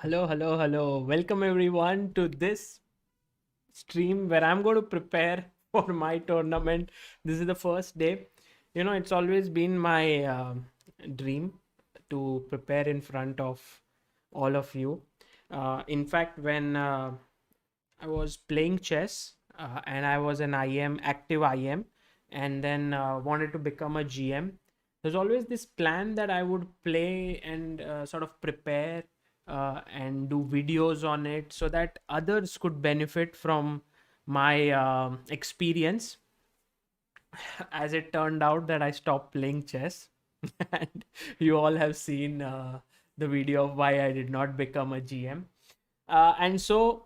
Hello, hello, hello. Welcome everyone to this stream where I'm going to prepare for my tournament. This is the first day. It's always been my dream to prepare in front of all of you. In fact, when I was playing chess and I was an IM, active IM, and then wanted to become a GM. There's always this plan that I would play and sort of prepare and do videos on it so that others could benefit from my experience. As it turned out that I stopped playing chess, and you all have seen the video of why I did not become a GM. And so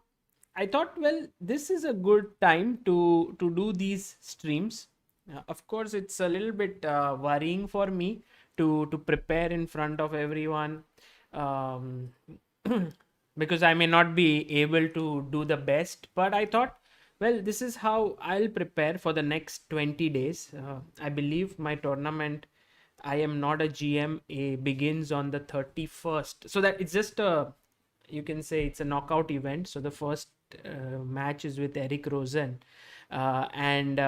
I thought, well, this is a good time to do these streams. Of course, it's a little bit worrying for me to prepare in front of everyone, um, because I may not be able to do the best. But I thought, well, this is how I'll prepare for the next 20 days. I believe my tournament, I am not a GM, begins on the 31st. So that it's just a, you can say it's a knockout event. So the first match is with Eric Rosen. And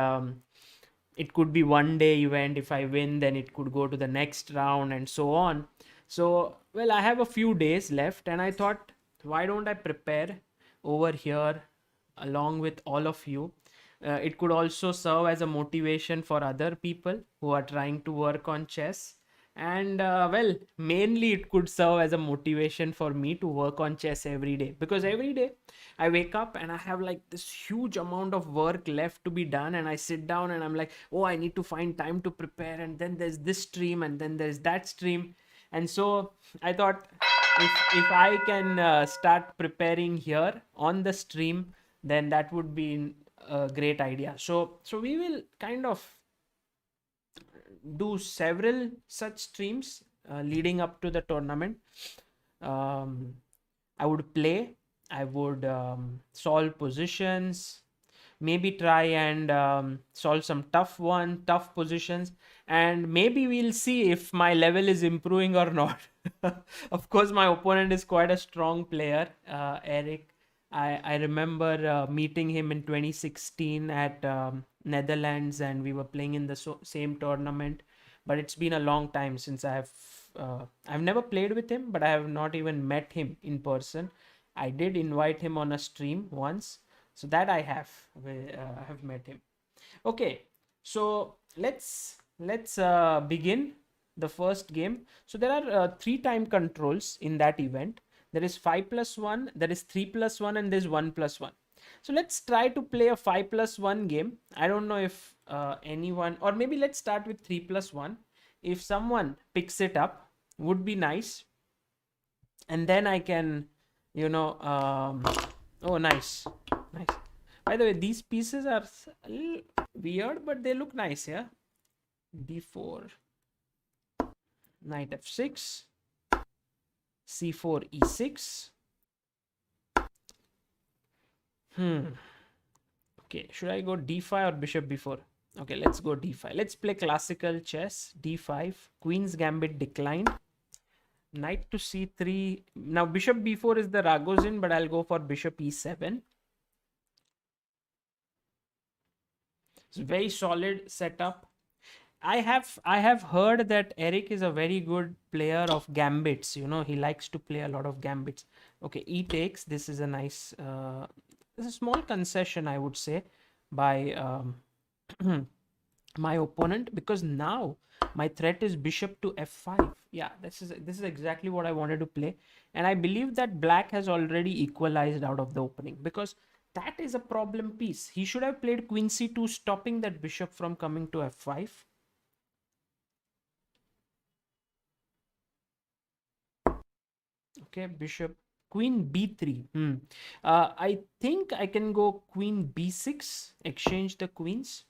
it could be one day event. If I win, then it could go to the next round and so on. So, well, I have a few days left, and I thought, why don't I prepare over here along with all of you? It could also serve as a motivation for other people who are trying to work on chess. And well, mainly it could serve as a motivation for me to work on chess every day, because every day I wake up and I have like this huge amount of work left to be done, and I sit down and I'm like, oh, I need to find time to prepare, and then there's this stream and then there's that stream. And so I thought, if I can start preparing here on the stream, then that would be a great idea. So we will kind of do several such streams leading up to the tournament. um, I would play, I would solve positions, maybe try and solve some tough positions, and maybe we'll see if my level is improving or not. Of course, my opponent is quite a strong player, Eric. I remember meeting him in 2016 at Netherlands, and we were playing in the same tournament. But it's been a long time since I've never played with him, but I have not even met him in person. I did invite him on a stream once, so that I have met him. Okay, so let's begin the first game. So there are three time controls in that event. There is 5+1, there is 3+1, and there's 1+1. So let's try to play a 5+1 game. I don't know if anyone, or maybe let's start with 3+1. If someone picks it up, would be nice, and then I can, you know, oh, nice, nice. By the way, these pieces are a little weird, but they look nice, yeah. D4, knight f6, c4, e6. Okay, should I go d5 or bishop b4? Okay, let's go d5. Let's play classical chess. D5, queen's gambit declined. Knight to c3. Now bishop b4 is the Ragozin, but I'll go for bishop e7. It's very solid setup. I have heard that Eric is a very good player of gambits. He likes to play a lot of gambits. Okay, e takes. This is a nice, this is a small concession, I would say, by my opponent, because now my threat is bishop to f5. Yeah, this is exactly what I wanted to play, and I believe that black has already equalized out of the opening, because that is a problem piece. He should have played queen c2, stopping that bishop from coming to f5. Okay, bishop, queen b3. I think I can go queen b6, exchange the queens.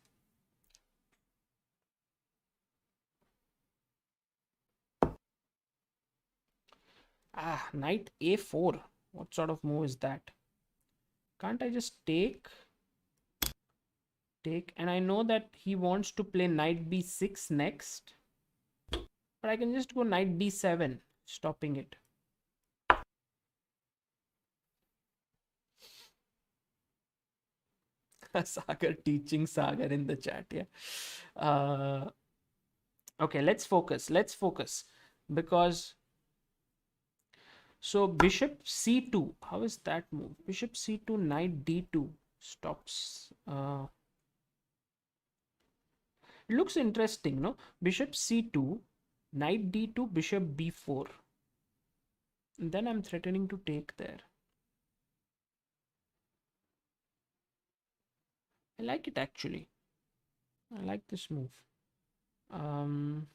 Knight a4. What sort of move is that? Can't I just take? And I know that he wants to play knight b6 next, but I can just go knight d7, stopping it. Sagar teaching Sagar in the chat. Yeah. Okay, let's focus. Let's focus. Because so bishop c2. How is that move? Bishop c2, knight d2 stops. It looks interesting, no? Bishop c2, knight d2, bishop b4. And then I'm threatening to take there. I like it actually. I like this move. Um,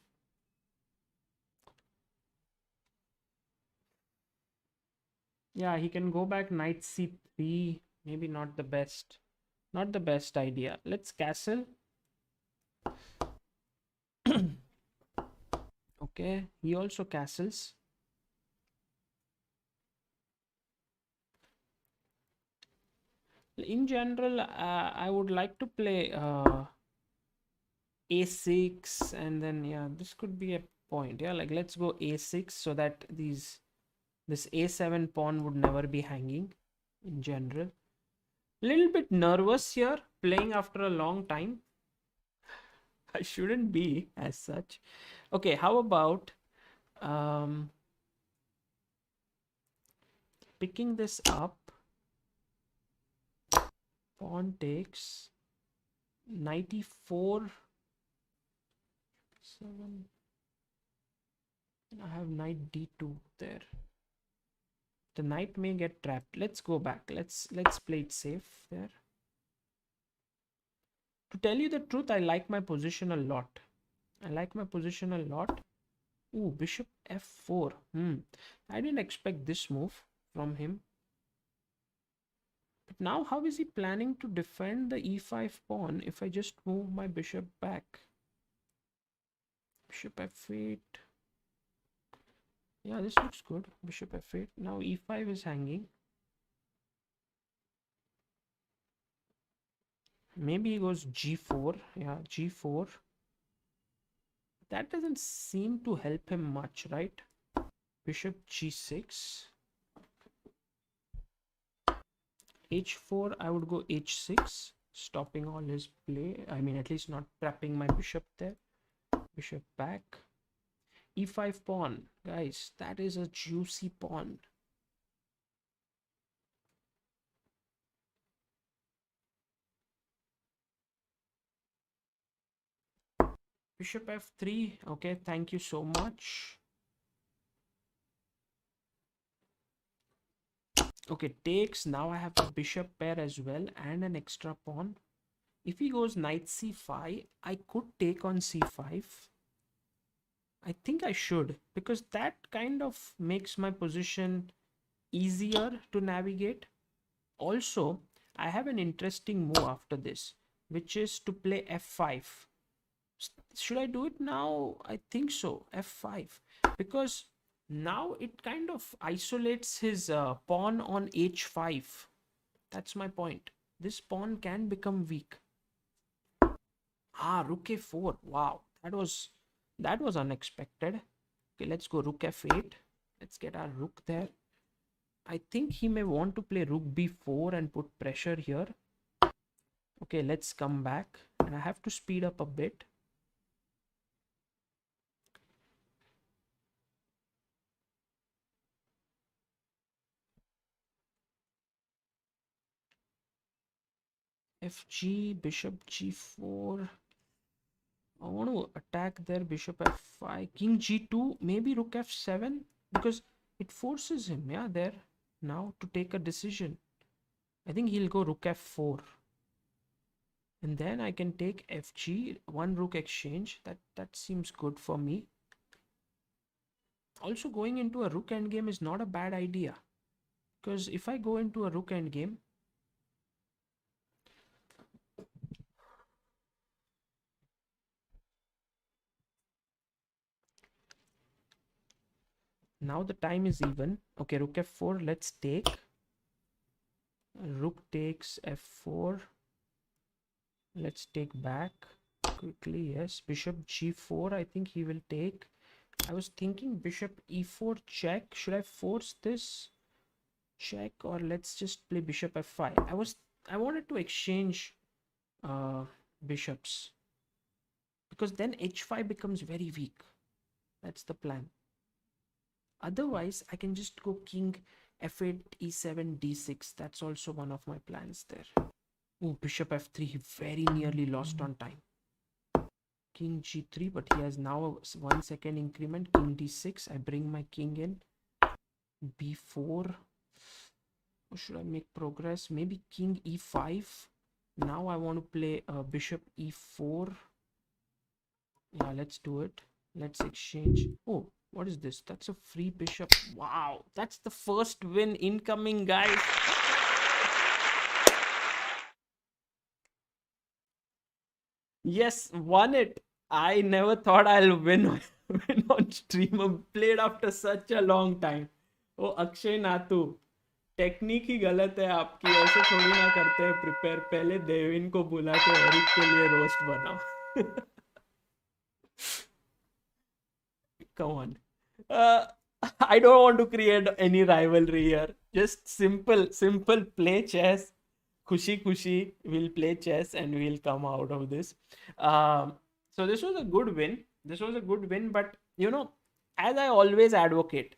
yeah, he can go back knight c3. Maybe not the best. Not the best idea. Let's castle. Okay, he also castles. In general, I would like to play a6, and then yeah, this could be a point. Yeah, like let's go a6 so that this a7 pawn would never be hanging in general. Little bit nervous here, playing after a long time. I shouldn't be as such. Okay, how about um, picking this up? Pawn takes 94 7. I have knight d2 there. The knight may get trapped. Let's go back. Let's play it safe there. To tell you the truth, I like my position a lot. I like my position a lot. Ooh, bishop f4. I didn't expect this move from him. But now how is he planning to defend the e5 pawn if I just move my bishop back? Bishop f8. Yeah, this looks good. Bishop f8. Now e5 is hanging. Maybe he goes g4. Yeah, g4. That doesn't seem to help him much, right? Bishop g6. h4, I would go h6, stopping all his play. I mean, at least not trapping my bishop there. Bishop back. e5 pawn. Guys, that is a juicy pawn. Bishop f3. Okay, thank you so much. Okay, takes. Now I have a bishop pair as well and an extra pawn. If he goes knight c5, I could take on c5. I think I should, because that kind of makes my position easier to navigate. Also, I have an interesting move after this, which is to play f5. Should I do it now? I think so, f5, because now it kind of isolates his pawn on h5. That's my point. This pawn can become weak. Rook a4. Wow, that was unexpected. Okay, let's go rook f8. Let's get our rook there. I think he may want to play rook b4 and put pressure here. Okay, let's come back, and I have to speed up a bit. fg, bishop g4. I want to attack there, bishop f5, king g2, maybe rook f7, because it forces him, yeah, there now to take a decision. I think he'll go rook f4. And then I can take fg, one rook exchange. That seems good for me. Also, going into a rook endgame is not a bad idea, because if I go into a rook endgame, now the time is even. Okay, rook f4, let's take. Rook takes f4. Let's take back quickly. Yes, bishop g4. I think he will take. I was thinking bishop e4 check. Should I force this check, or let's just play bishop f5? I wanted to exchange uh, bishops, because then h5 becomes very weak. That's the plan. Otherwise, I can just go king f8, e7, d6. That's also one of my plans there. Oh, bishop f3. He very nearly lost on time. King g3, but he has now a 1 second increment. King d6. I bring my king in. b4. Or should I make progress? Maybe king e5. Now I want to play bishop e4. Yeah, let's do it. Let's exchange. Oh, what is this? That's a free bishop. Wow, that's the first win incoming, guys. Yes, won it. I never thought I'll win, win on stream. I played after such a long time. Oh, Akshay नातू, technique ही गलत है आपकी, ऐसे थोड़ी ना करते हैं prepare, पहले देविन को बुला के एरिक के लिए रोस्ट बनाओ. Come on. Uh, I don't want to create any rivalry here. Just simple play chess. Khushi khushi, we'll play chess and we'll come out of this. So this was a good win. This was a good win, but as I always advocate,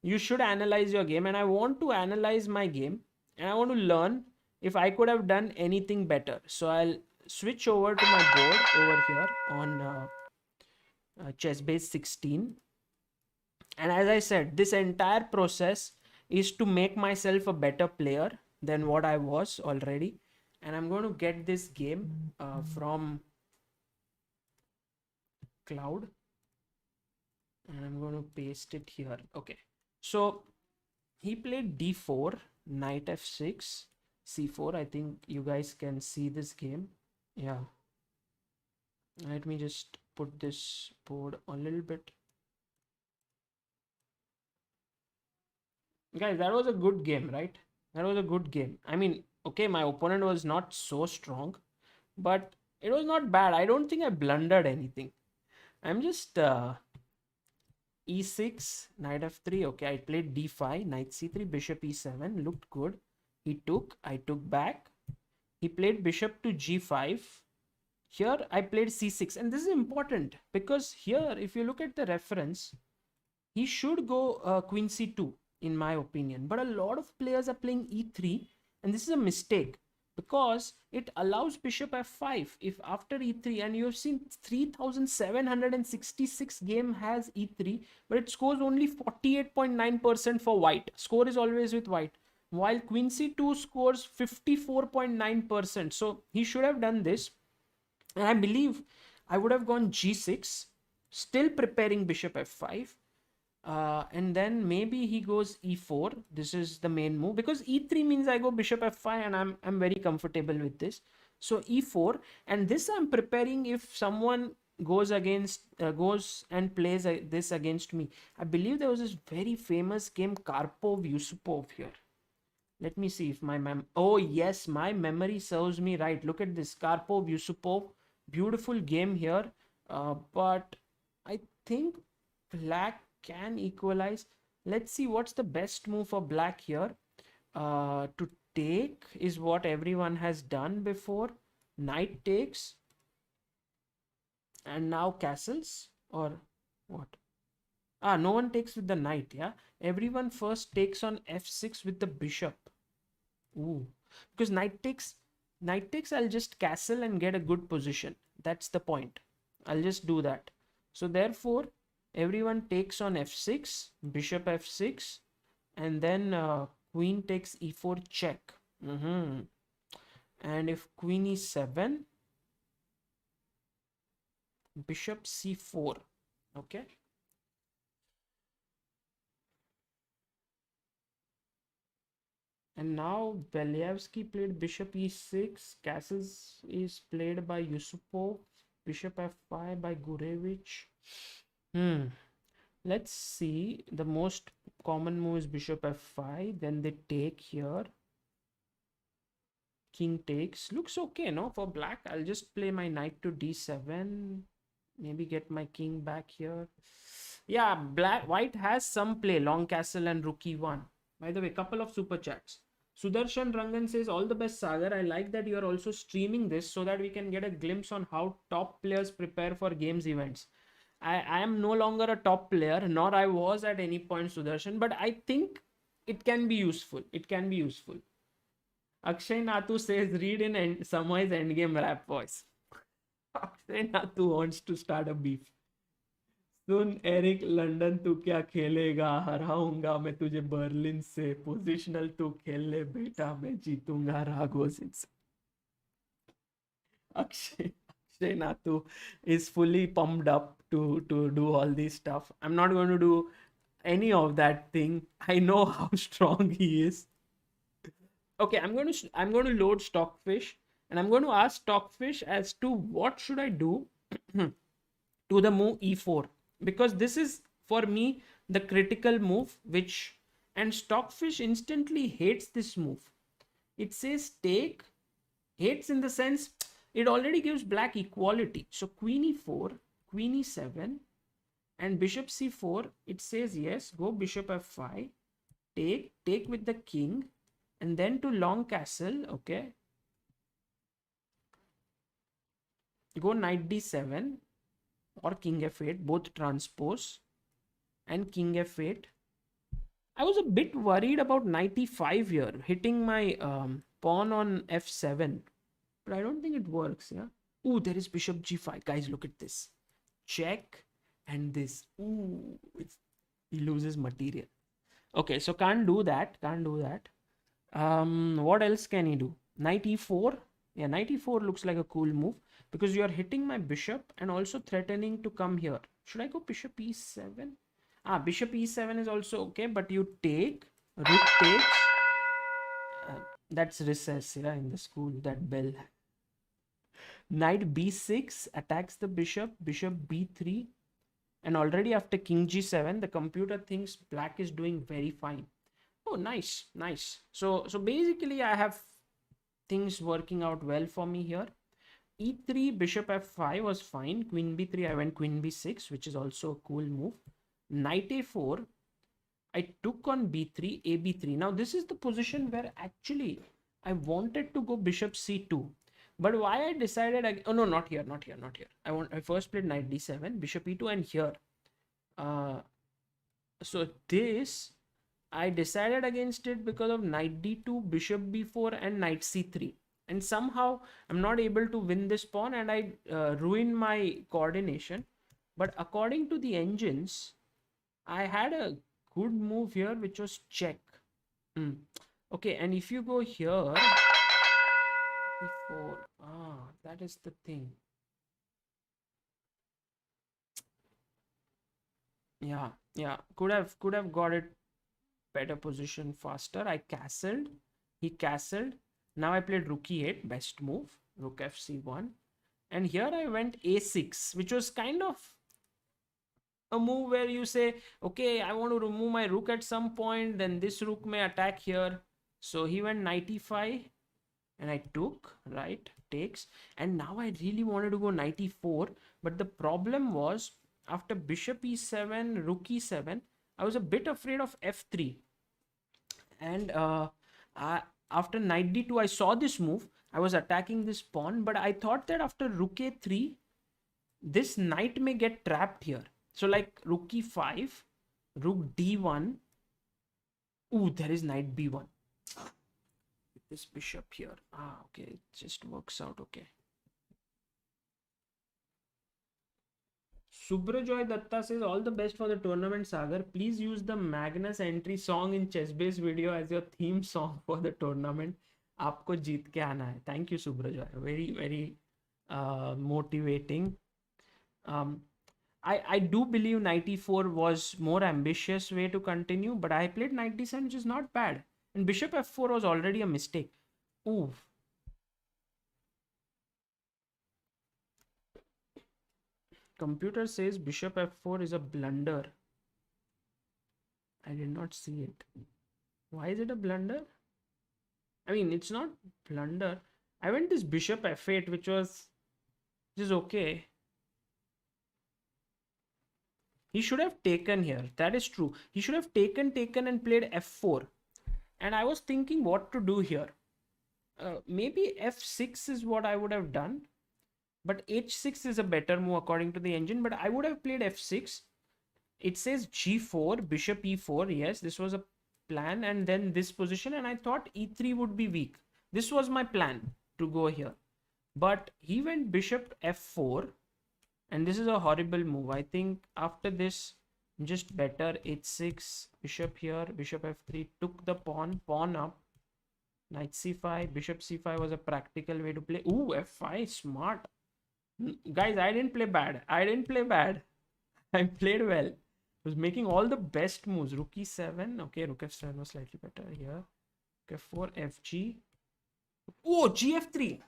you should analyze your game, and I want to analyze my game, and I want to learn if I could have done anything better. So I'll switch over to my board over here on chess base 16. And as I said, this entire process is to make myself a better player than what I was already. And I'm going to get this game from cloud, and I'm going to paste it here. Okay, so he played d4, knight f6, c4. I think you guys can see this game. Yeah, let me just put this board a little bit. Guys, that was a good game, right? That was a good game. I mean, okay, my opponent was not so strong, but it was not bad. I don't think I blundered anything. I'm just e6, knight f3. Okay, I played d5, knight c3, bishop e7. Looked good. He took, I took back. He played bishop to g5. Here I played c6, and this is important because here, if you look at the reference, he should go queen c2 in my opinion, but a lot of players are playing e3, and this is a mistake because it allows bishop f5 if after e3, and you have seen 3766 game has e3, but it scores only 48.9% for white. Score is always with white, while queen c2 scores 54.9%. So he should have done this, and I believe I would have gone g6, still preparing bishop f5. And then maybe he goes e4. This is the main move because e3 means I go bishop f5, and I'm very comfortable with this. So e4, and this I'm preparing if someone goes and plays this against me. I believe there was this very famous game Karpov Yusupov here. Let me see if my oh yes, my memory serves me right. Look at this, Karpov Yusupov, beautiful game here. But I think black can equalize. Let's see what's the best move for black here. To take is what everyone has done before. Knight takes, and now castles, or what? No one takes with the knight. Yeah, everyone first takes on f6 with the bishop. Ooh, because knight takes, I'll just castle and get a good position. That's the point. I'll just do that. So therefore, everyone takes on f6, bishop f6, and then queen takes e4 check. And if queen e7, bishop c4. Okay. And now Belyavsky played bishop e6, castles is played by Yusupov, bishop f5 by Gurevich. Let's see. The most common move is bishop f5. Then they take here. King takes. Looks okay, no? For black, I'll just play my knight to d7. Maybe get my king back here. Yeah, white has some play. Long castle and rook e1. By the way, couple of super chats. Sudarshan Rangan says, all the best, Sagar. I like that you are also streaming this so that we can get a glimpse on how top players prepare for games events. I am no longer a top player, nor I was at any point, Sudarshan, but I think it can be useful. It can be useful. Akshay Nathu says, read in Samwise Endgame rap voice. Akshay Nathu wants to start a beef. सुन Eric London तू क्या खेलेगा हराऊंगा मैं तुझे Berlin से positional तू खेल ले बेटा मैं जीतूंगा राघोजिन से Akshay Nathu is fully pumped up to do all this stuff. I'm not going to do any of that thing. I know how strong he is. Okay, I'm going to load Stockfish and I'm going to ask Stockfish as to what should I do to the move e4, because this is for me the critical move, which, and Stockfish instantly hates this move. It says take, hates in the sense it already gives black equality. So queen e4, queen e7 and bishop c4, it says yes, go bishop f5, take with the king and then to long castle. Okay, go knight d7 or king f8, both transpose, and king f8. I was a bit worried about knight e5 here, hitting my pawn on f7, but I don't think it works. Yeah. Ooh, there is bishop g5. Guys, look at this. Check and this. Ooh, he loses material. Okay, so can't do that. Can't do that. What else can he do? Knight e4. Yeah, knight e4 looks like a cool move because you are hitting my bishop and also threatening to come here. Should I go bishop e7? Bishop e7 is also okay, but you take, rook takes. That's recess, yeah, in the school, that bell. Knight b6 attacks the bishop, bishop b3. And already after king g7, the computer thinks black is doing very fine. Oh, nice, nice. So basically I have things working out well for me here. e3, bishop f5 was fine. Queen b3, I went queen b6, which is also a cool move. Knight a4, I took on b3, a b3. Now this is the position where actually I wanted to go bishop c2. But why I decided, oh no, not here. I first played knight d7, bishop e2, and here. So this, I decided against it because of knight d2, bishop b4, and knight c3. And somehow I'm not able to win this pawn and I ruin my coordination. But according to the engines, I had a good move here, which was check. Okay, and if you go here, before, that is the thing. Yeah, could have got it better position faster. I castled, he castled. Now I played rook e8, best move, rook fc1, and here I went a6, which was kind of a move where you say, okay, I want to remove my rook at some point, then this rook may attack here. So he went knight e5 and I took, right, takes, and now I really wanted to go knight e4, but the problem was after bishop e7, rook e7, I was a bit afraid of f3, and after knight d2 I saw this move, I was attacking this pawn, but I thought that after rook a3 this knight may get trapped here. So like rook e5, rook d1. Ooh, there is knight b1. This bishop here. Okay, it just works out okay. Subrajoy Datta says, all the best for the tournament, Sagar. Please use the Magnus entry song in chess-based video as your theme song for the tournament. आपको जीत के आना है. Thank you, Subrajoy. Very, very motivating. I do believe knight e4 was more ambitious way to continue, but I played knight d7, which is not bad. And bishop f4 was already a mistake. Ooh. Computer says bishop f4 is a blunder. I did not see it. Why is it a blunder? I mean, it's not blunder. I went this bishop f8, which is okay. He should have taken here. That is true. He should have taken and played f4. And I was thinking what to do here. Maybe f6 is what I would have done, but h6 is a better move according to the engine. But I would have played f6. It says g4, bishop e4. Yes, this was a plan, and then this position, and I thought e3 would be weak. This was my plan to go here, but he went bishop f4, and this is a horrible move. I think after this, just better h6, bishop here, bishop f3, took the pawn up, knight c5, bishop c5 was a practical way to play. Ooh, f5, smart. Guys, I didn't play bad. I didn't play bad. I played well. Was making all the best moves. Rook e7. Okay, rook f7 was slightly better here. Rook f4, fg. Oh, gf3.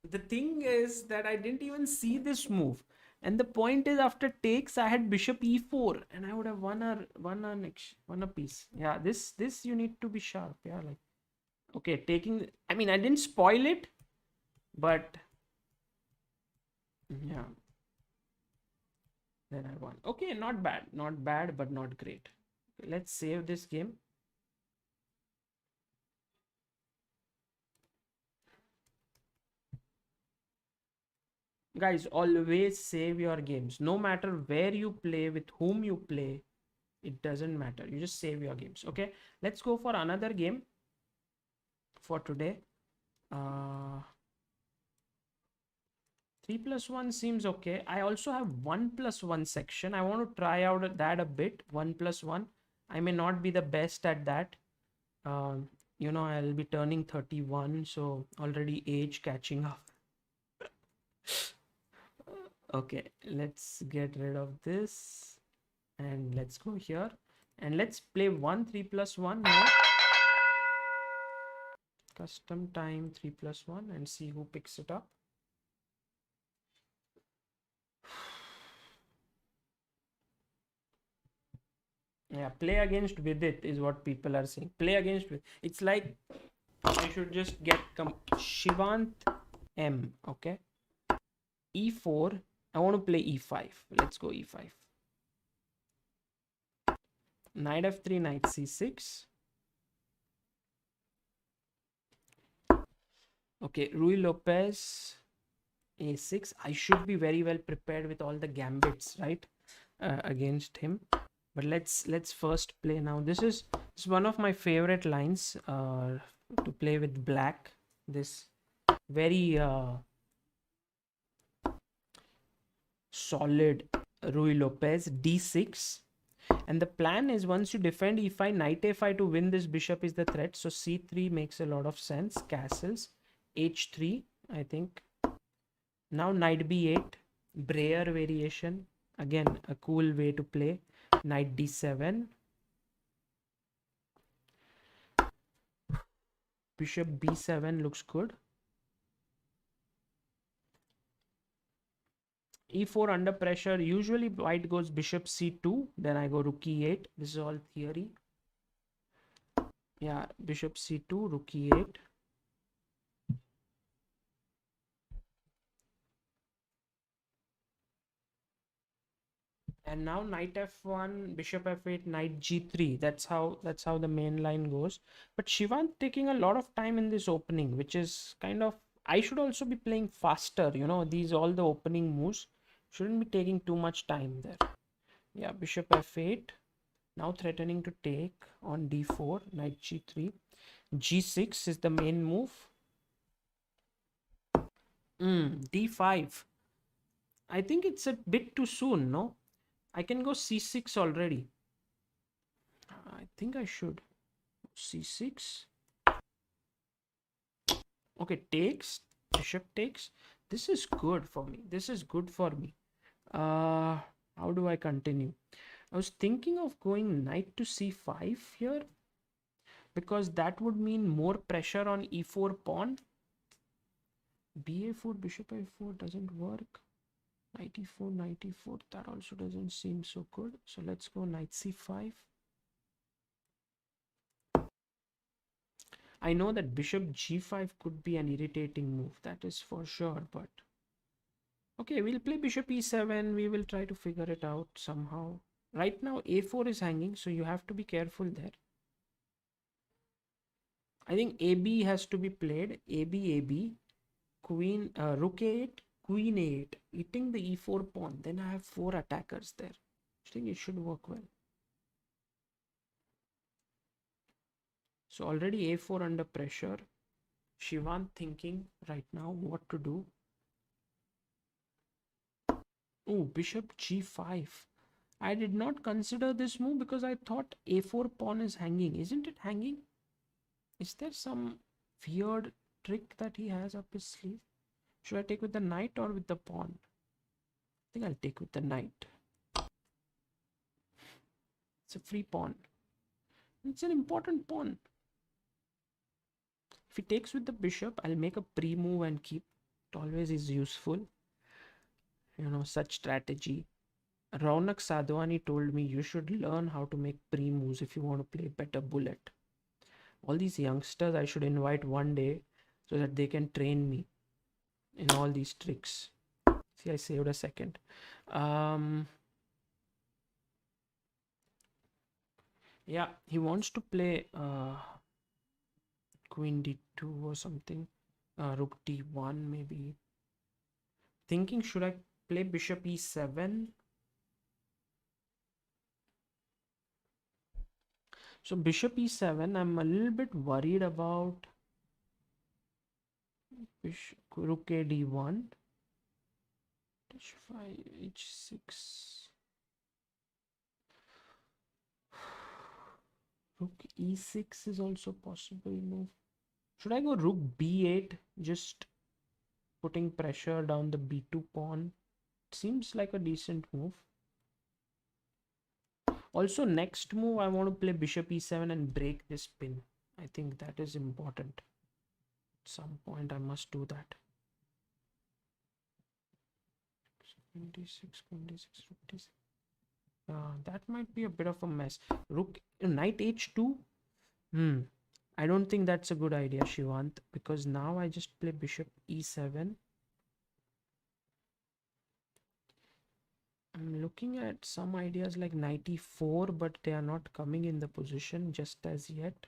The thing is that I didn't even see this move. And the point is, after takes, I had bishop e4, and I would have won a piece. Yeah, this you need to be sharp. Yeah, like, okay, taking. I mean, I didn't spoil it, but yeah, then I won. Okay, not bad, but not great. Okay, let's save this game. Guys, always save your games. No matter where you play, with whom you play, it doesn't matter. You just save your games. Okay, let's go for another game for today. 3+1 seems okay. I also have 1+1 section. I want to try out that a bit. 1+1. I may not be the best at that. I'll be turning 31, so already age catching up. Okay, let's get rid of this, and let's go here, and let's play 3+1 now. Custom time 3+1, and see who picks it up. Yeah, play against with it is what people are saying. Play against with. It's like I should just get Shivant M. Okay, e4. I want to play e5. Let's go e5. Knight f3, knight c6. Okay, Rui Lopez a6. I should be very well prepared with all the gambits, right, against him. But let's first play now. This is one of my favorite lines to play with black. This very solid Rui Lopez d6. And the plan is, once you defend e5, knight a5 to win this bishop is the threat. So c3 makes a lot of sense. Castles. h3, I think. Now knight b8. Breyer variation. Again, a cool way to play. Knight d7. Bishop b7 looks good. e4 under pressure. Usually white goes bishop c2. Then I go rook e8. This is all theory. Yeah, bishop c2, rook e8. And now knight f1, bishop f8, knight g3. That's how the main line goes. But Shivant taking a lot of time in this opening, which is kind of, I should also be playing faster. These all the opening moves shouldn't be taking too much time there. Yeah, bishop f8. Now threatening to take on d4, knight g3. g6 is the main move. d5. I think it's a bit too soon, no? I can go c6 already. I think I should. c6. Okay, takes. Bishop takes. This is good for me. How do I continue? I was thinking of going knight to c5 here, because that would mean more pressure on e4 pawn. ba4, bishop a4 doesn't work. Knight e4, knight e4, that also doesn't seem so good. So let's go knight c5. I know that bishop g5 could be an irritating move, that is for sure, but Okay, we'll play bishop e7. We will try to figure it out somehow. Right now, a4 is hanging, so you have to be careful there. I think AB has to be played. AB, queen, rook a8, queen a8, eating the e4 pawn. Then I have 4 attackers there. I think it should work well. So already a4 under pressure. Shivant thinking right now what to do. Oh, bishop g5. I did not consider this move because I thought a4 pawn is hanging. Isn't it hanging? Is there some weird trick that he has up his sleeve? Should I take with the knight or with the pawn? I think I'll take with the knight. It's a free pawn. It's an important pawn. If he takes with the bishop, I'll make a pre-move and keep. It always is useful. You know, such strategy. Raunak Sadhwani told me you should learn how to make pre-moves if you want to play better bullet. All these youngsters I should invite one day so that they can train me in all these tricks. See, I saved a second. Yeah, he wants to play queen d2 or something. Rook d1 maybe. Thinking, should I play bishop e7? So bishop e7, I'm a little bit worried about bishop, rook a d1, h5, h6, rook e6 is also possible move. Should I go rook b8, just putting pressure down the b2 pawn? It seems like a decent move. Also, next move, I want to play bishop e7 and break this pin. I think that is important. At some point, I must do that. Queen d6, queen d6, rook d6. That might be a bit of a mess. Rook, knight h2. I don't think that's a good idea, Shivant, because now I just play bishop e7. I'm looking at some ideas like knight e4, but they are not coming in the position just as yet.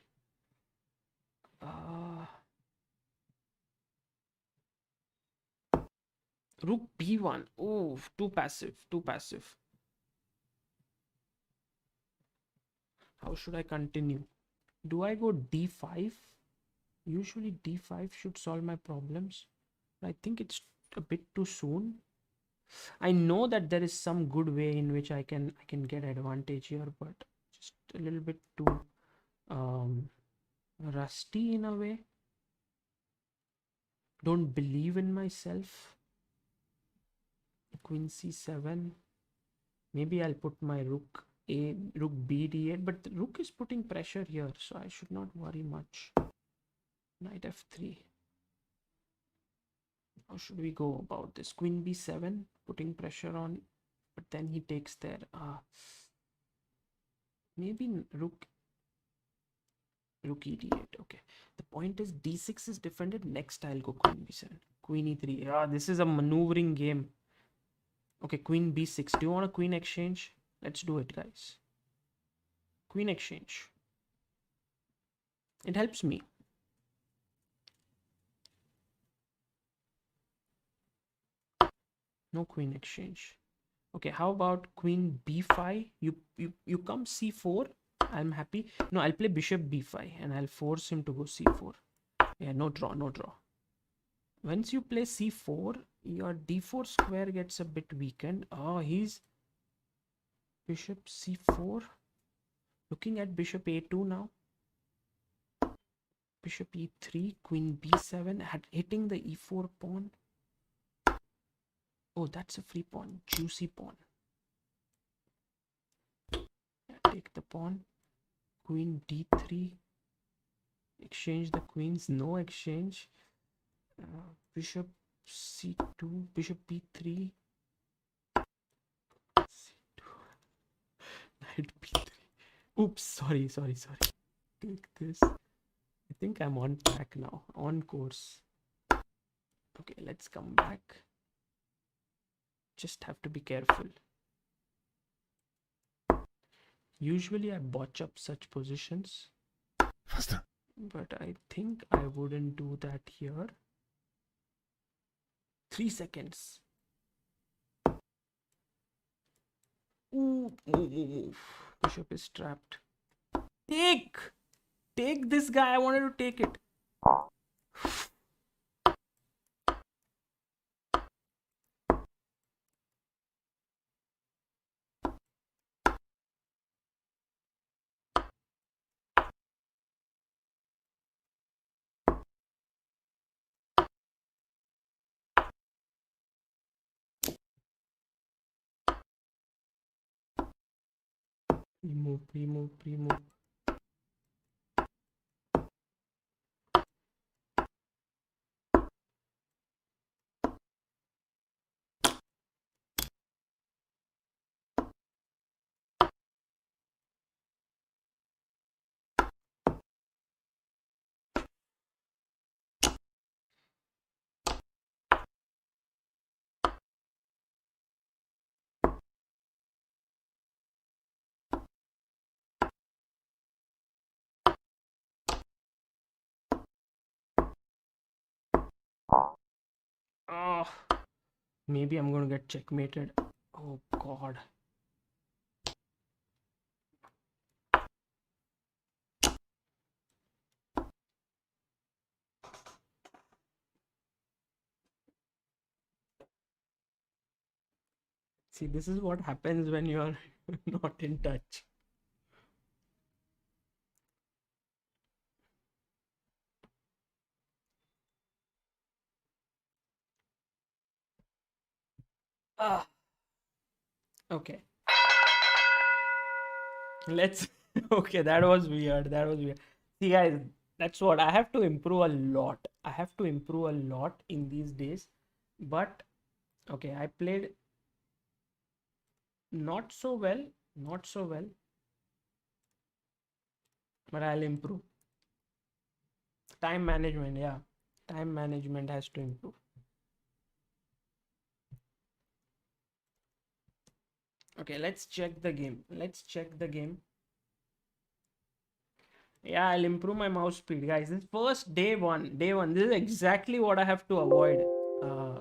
Rook b1. Oh, too passive, too passive. How should I continue? Do I go d5? Usually d5 should solve my problems. I think it's a bit too soon. I know that there is some good way in which I can get advantage here, but just a little bit too rusty in a way. Don't believe in myself. Queen c7. Maybe I'll put my rook b d8, but the rook is putting pressure here, so I should not worry much. Knight f3. How should we go about this? Queen b7, putting pressure on, but then he takes there. Maybe rook e8. Okay, the point is d6 is defended. Next I'll go queen b7, queen e3. This is a maneuvering game. Okay, queen b6. Do you want a queen exchange? Let's do it, guys. Queen exchange. It helps me. No queen exchange. Okay, how about queen b5? You come c4. I'm happy. No, I'll play bishop b5 and I'll force him to go c4. Yeah, no draw, no draw. Once you play c4, your d4 square gets a bit weakened. He's bishop c4. Looking at bishop a2 now. Bishop e3, queen b7, hitting the e4 pawn. Oh, that's a free pawn, juicy pawn. Take the pawn. Queen d3. Exchange the queens. No exchange. Bishop c2. Bishop b3. c2. Knight b3. Oops, sorry. Take this. I think I'm on track now. On course. Okay, let's come back. just have to be careful. Usually I botch up such positions, Faster. but I think I wouldn't do that here. 3 seconds. Ooh, ooh. Bishop is trapped. Take this guy. I wanted to take it. Remove. Oh, maybe I'm gonna get checkmated. Oh God. See, this is what happens when you're not in touch. Ah, okay. Let's. Okay, that was weird. That was weird. See, guys, that's what I have to improve a lot. I have to improve a lot in these days. But okay, I played not so well, not so well, but I'll improve. Time management, yeah. Time management has to improve. Okay, let's check the game. Let's check the game. Yeah, I'll improve my mouse speed, guys. This first day one. Day one. This is exactly what I have to avoid uh,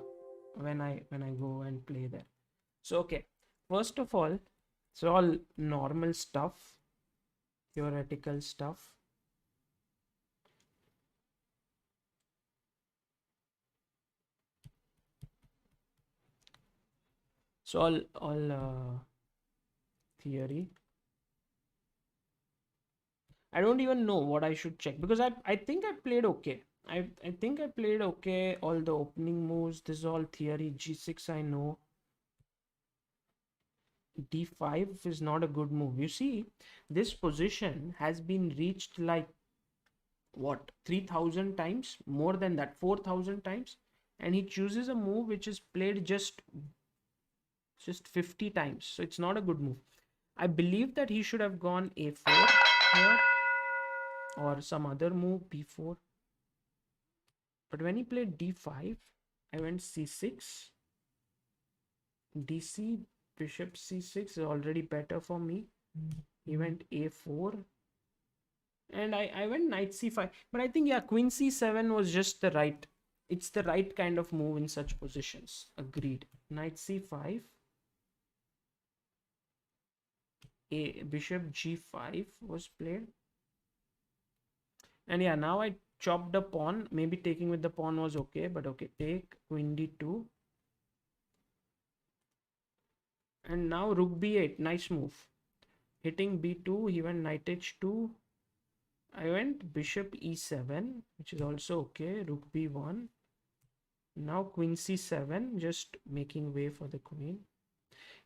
when I go and play there. So okay, first of all, it's all normal stuff, theoretical stuff. So all theory. I don't even know what I should check because I think I played okay. I think I played okay. All the opening moves. This is all theory. G6 I know. D5 is not a good move. You see, this position has been reached like what 3,000 times, more than that, 4,000 times, and he chooses a move which is played just 50 times. So it's not a good move. I believe that he should have gone A4 here or some other move B4. But when he played D5, I went C6, DC, bishop C6 is already better for me. He went A4 and I went knight C5. But I think, yeah, queen C7 was just the right, it's the right kind of move in such positions. Agreed. Knight C5, a bishop G5 was played. And yeah, now I chopped the pawn. Maybe taking with the pawn was okay, but okay, take queen D2. And now rook B8, nice move. Hitting B2, he went knight H2. I went bishop E7, which is also okay. Rook B1. Now queen C7, just making way for the queen.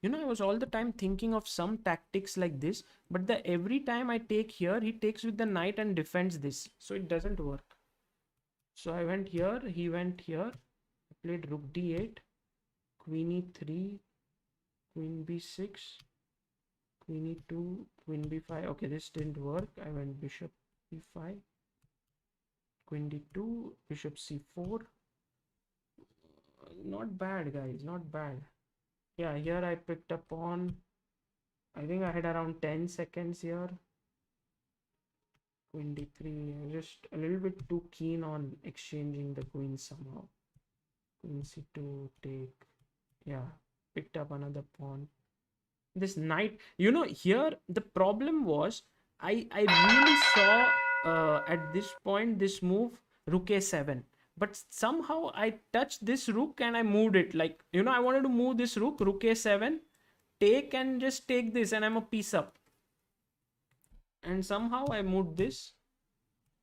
You know, I was all the time thinking of some tactics like this, but the every time I take here, he takes with the knight and defends this. So it doesn't work. So I went here, he went here. I played rook D8, queen E3, queen B6, queen E2, queen B5. Okay, this didn't work. I went bishop E5, queen D2, bishop C4. Not bad, guys, not bad. Yeah, here I picked a pawn. I think I had around 10 seconds here. Queen d3. Just a little bit too keen on exchanging the queen somehow. Queen c2, take. Yeah, picked up another pawn. This knight, here the problem was I really saw at this point this move rook a7, but somehow I touched this rook and I moved it, like, I wanted to move this rook a7, take, and just take this, and I'm a piece up, and somehow I moved this.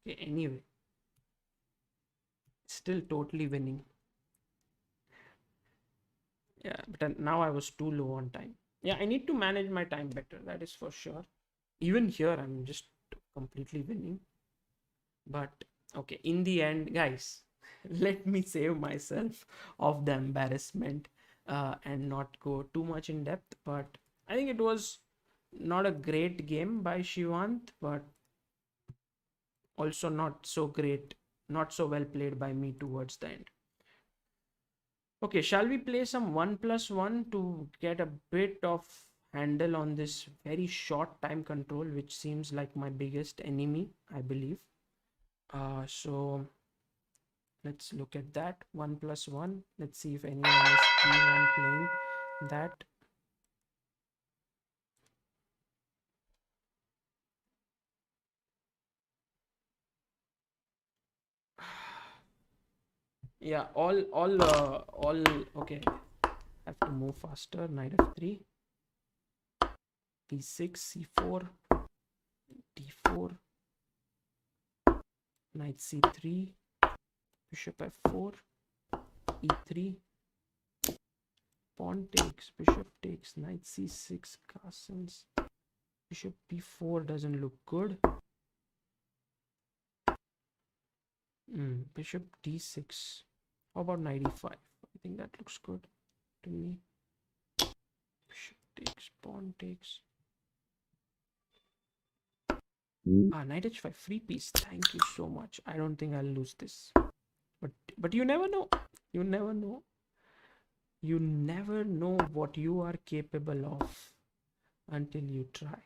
Okay, anyway, still totally winning. Yeah, but now I was too low on time. Yeah, I need to manage my time better, that is for sure. Even here I'm just completely winning. But okay, in the end, guys, let me save myself of the embarrassment and not go too much in depth. But I think it was not a great game by Shivant, but also not so great, not so well played by me towards the end. Okay, shall we play some 1+1 to get a bit of handle on this very short time control, which seems like my biggest enemy, I believe. So let's look at that. 1+1. Let's see if anyone is keen on playing that. Yeah, all okay. Have to move faster. Knight f3, b6, c4, d4, knight c3, bishop f4, e3, pawn takes, bishop takes, knight c6, castles, bishop b4 doesn't look good. Bishop d6. How about knight e5? I think that looks good to me. Bishop takes, pawn takes. Knight h5, free piece. Thank you so much. I don't think I'll lose this. But you never know. You never know. You never know what you are capable of until you try.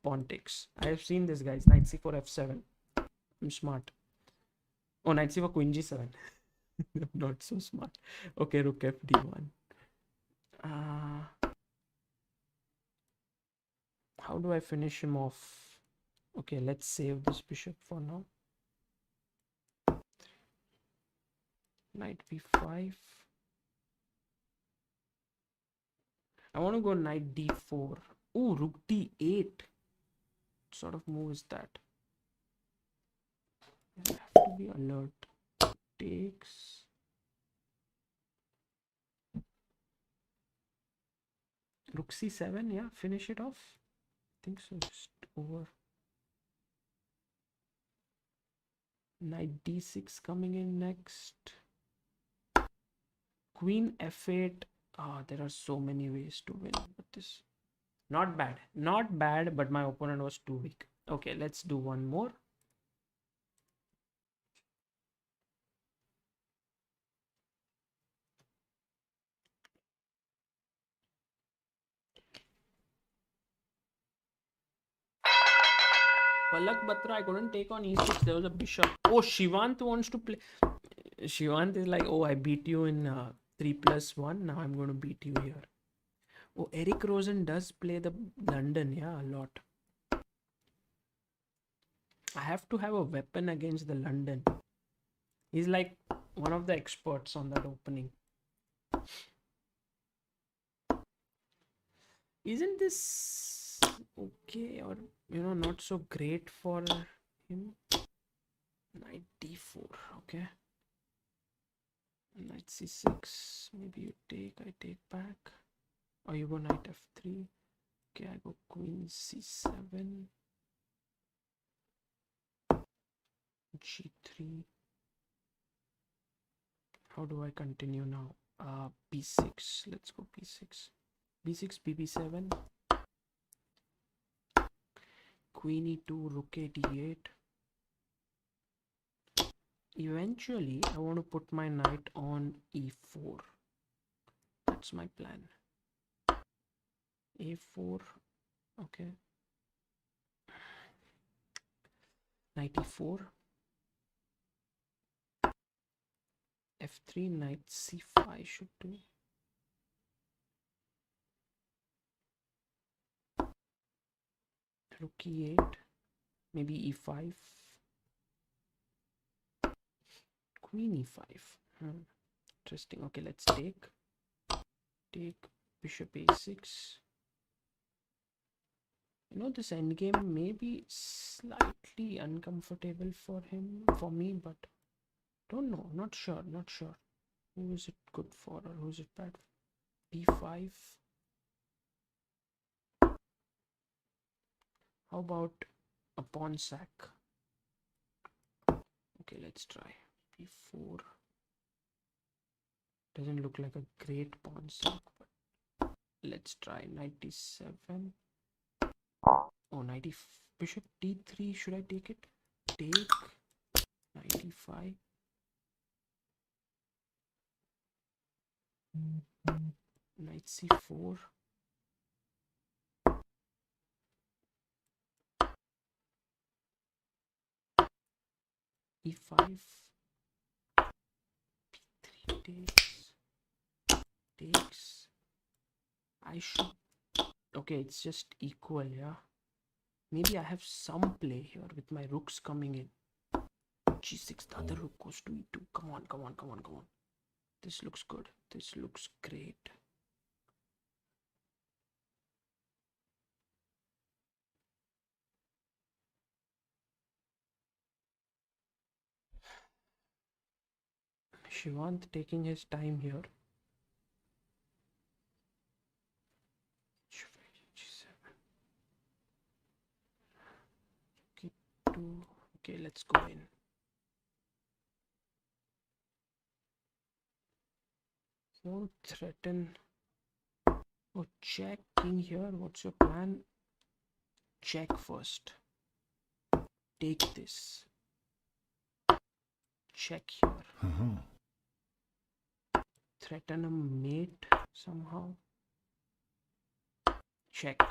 Pawn takes. I have seen this, guys. Knight c4, f7. I'm smart. Oh, knight c4, queen g7. I'm not so smart. Okay, rook fd1. How do I finish him off? Okay, let's save this bishop for now. Knight b5. I want to go knight d4. Oh, rook d8. What sort of move is that? I have to be alert. Takes. Rook c7, yeah, finish it off. I think so, just over. Knight d6 coming in next. Queen f8. There are so many ways to win, but this not bad. Not bad, but my opponent was too weak. Okay, let's do one more. Palak Batra, I couldn't take on e6. There was a bishop. Oh, Shivant wants to play. Shivant is like, oh, I beat you in 3+1. Now I'm going to beat you here. Oh, Eric Rosen does play the London, yeah, a lot. I have to have a weapon against the London. He's like one of the experts on that opening. Isn't this okay, or not so great for him? Knight d4, okay. Knight c6, maybe you take, I take back. Or you go knight f3. Okay, I go queen c7, g3. How do I continue now? b6. Let's go b6. b6, bb7. Queen e2, rook a d8. Eventually, I want to put my knight on e4. What's my plan? A4. Okay. Knight e4. F3. Knight c5 should do. Rook e8. Maybe e5. Queen e5. Interesting. Okay, let's take. Bishop a6. You know, this endgame may be slightly uncomfortable for me, but don't know. Not sure. Who is it good for or who is it bad for? b5. How about a pawn sack? Okay, let's try b4. Doesn't look like a great pawn sack, but let's try. Knight d7. Oh, bishop d3. Should I take it? Take. Knight e5. Knight c4. e5. b3 takes. I should. Okay, it's just equal, yeah. Maybe I have some play here with my rooks coming in. g6. The other rook goes to e2. Come on. This looks good. This looks great. Shivant taking his time here. Okay, let's go in. Don't threaten. Oh, check king here. What's your plan? Check first. Take this. Check here. Threaten a mate somehow. Check.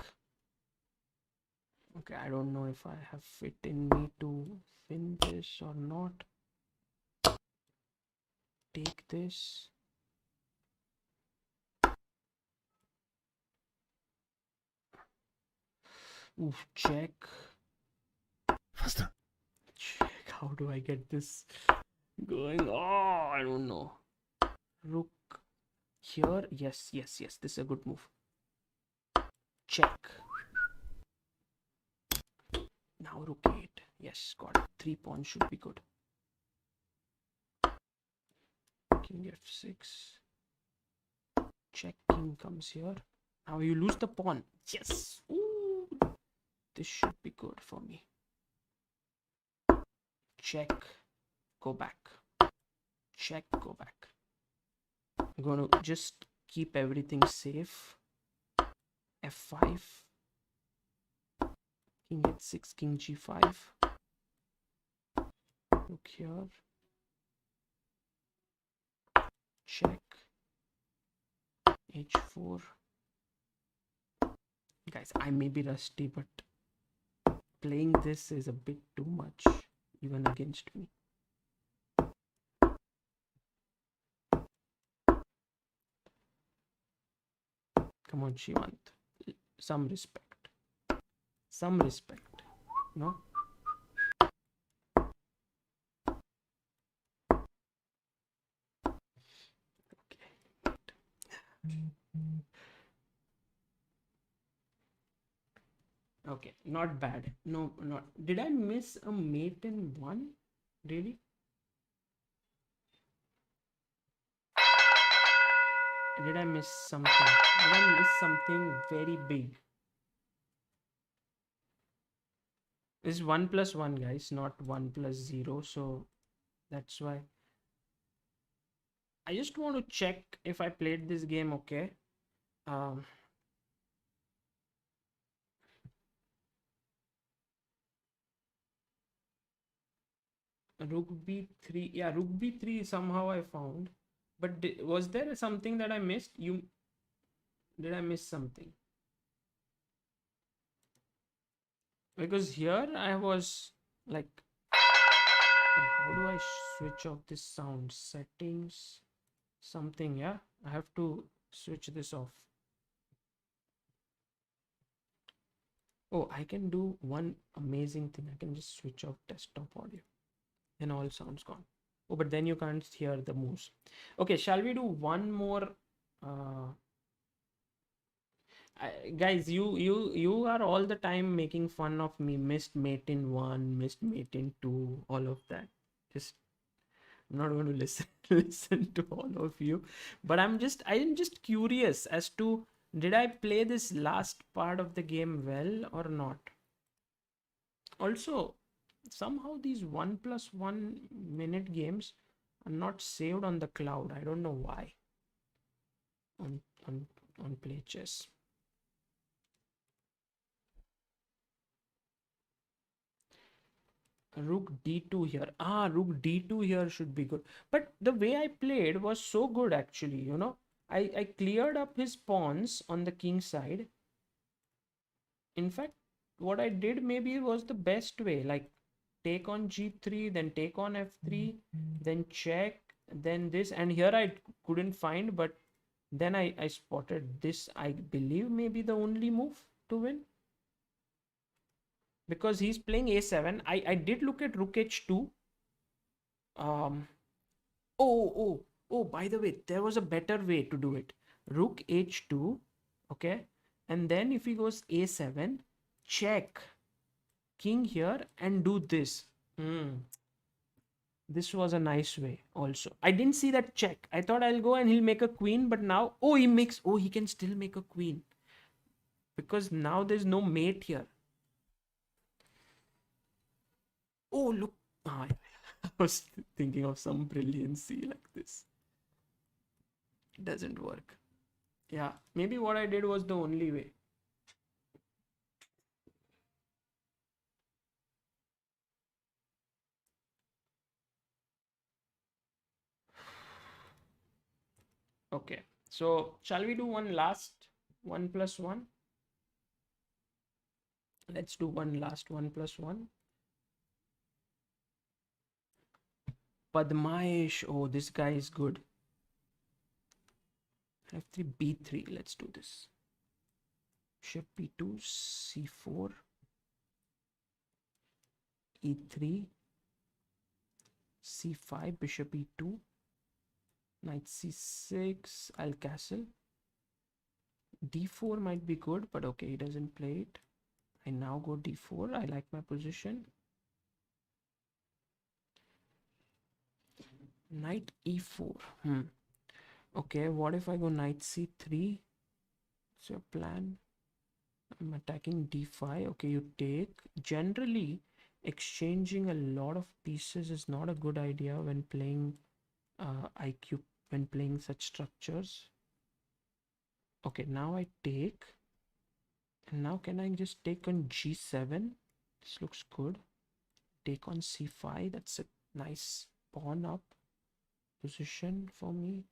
Okay, I don't know if I have fit in me to win this or not. Take this. Oof, check. Faster. Check. How do I get this going? Oh, I don't know. Rook here. Yes. This is a good move. Check. Now rook 8. Yes, got it. 3 pawns should be good. King f6. Check. King comes here. Now you lose the pawn. Yes. Ooh. This should be good for me. Check. Go back. Check. Go back. I'm going to just keep everything safe. f5. King h6. King g5. Look here. Check. h4. Guys, I may be rusty, but playing this is a bit too much even against me. Come on, Shivant. Some respect. No? Okay. Okay, not bad. No, not. Did I miss a mate in one? Really? Did I miss something? Did I miss something very big? It's 1 plus 1, guys, not 1 plus 0. So that's why. I just want to check if I played this game okay. Rook b3. Yeah, rook b3 somehow I found. But was there something that I missed? Did I miss something? Because here I was like, how do I switch off this sound? Settings, something, yeah? I have to switch this off. Oh, I can do one amazing thing. I can just switch off desktop audio and all sounds gone. Oh, but then you can't hear the moves. Okay, shall we do one more? Uh, Guys, you are all the time making fun of me. Missed mate in one, missed mate in two, all of that. Just I'm not going to listen listen to all of you, but I'm just curious as to did I play this last part of the game well or not. Also, somehow these 1+1 minute games are not saved on the cloud. I don't know why on on on Play Chess. Rook d2 here. Ah, rook d2 here should be good. But the way I played was so good actually. I cleared up his pawns on the king side. In fact, what I did maybe was the best way. Like take on g3, then take on f3, then check, then this. And here I couldn't find, but then I spotted this. I believe maybe the only move to win. Because he's playing a7. I did look at rook h2. Um, Oh, oh, oh, by the way, there was a better way to do it. Rook h2, okay? And then if he goes a7, check king here and do this. Hmm. This was a nice way also. I didn't see that check. I thought I'll go and he'll make a queen, but now, he can still make a queen. Because now there's no mate here. Oh, look. Ah, I was thinking of some brilliancy like this. It doesn't work. Yeah, maybe what I did was the only way. Okay, so shall we do one last 1+1? Let's do one last 1+1. Padmaish. Oh, this guy is good. F3, B3. Let's do this. Bishop B2, C4, E3, C5, Bishop E2, Knight C6. I'll castle. D4 might be good, but okay, he doesn't play it. I now go D4. I like my position. Knight E4. Okay, what if I go Knight C3? What's your plan? I'm attacking d5. Okay, you take. Generally, exchanging a lot of pieces is not a good idea when playing IQ, when playing such structures. Okay, now I take. And now can I just take on g7? This looks good. Take on c5. That's a nice pawn up position for me.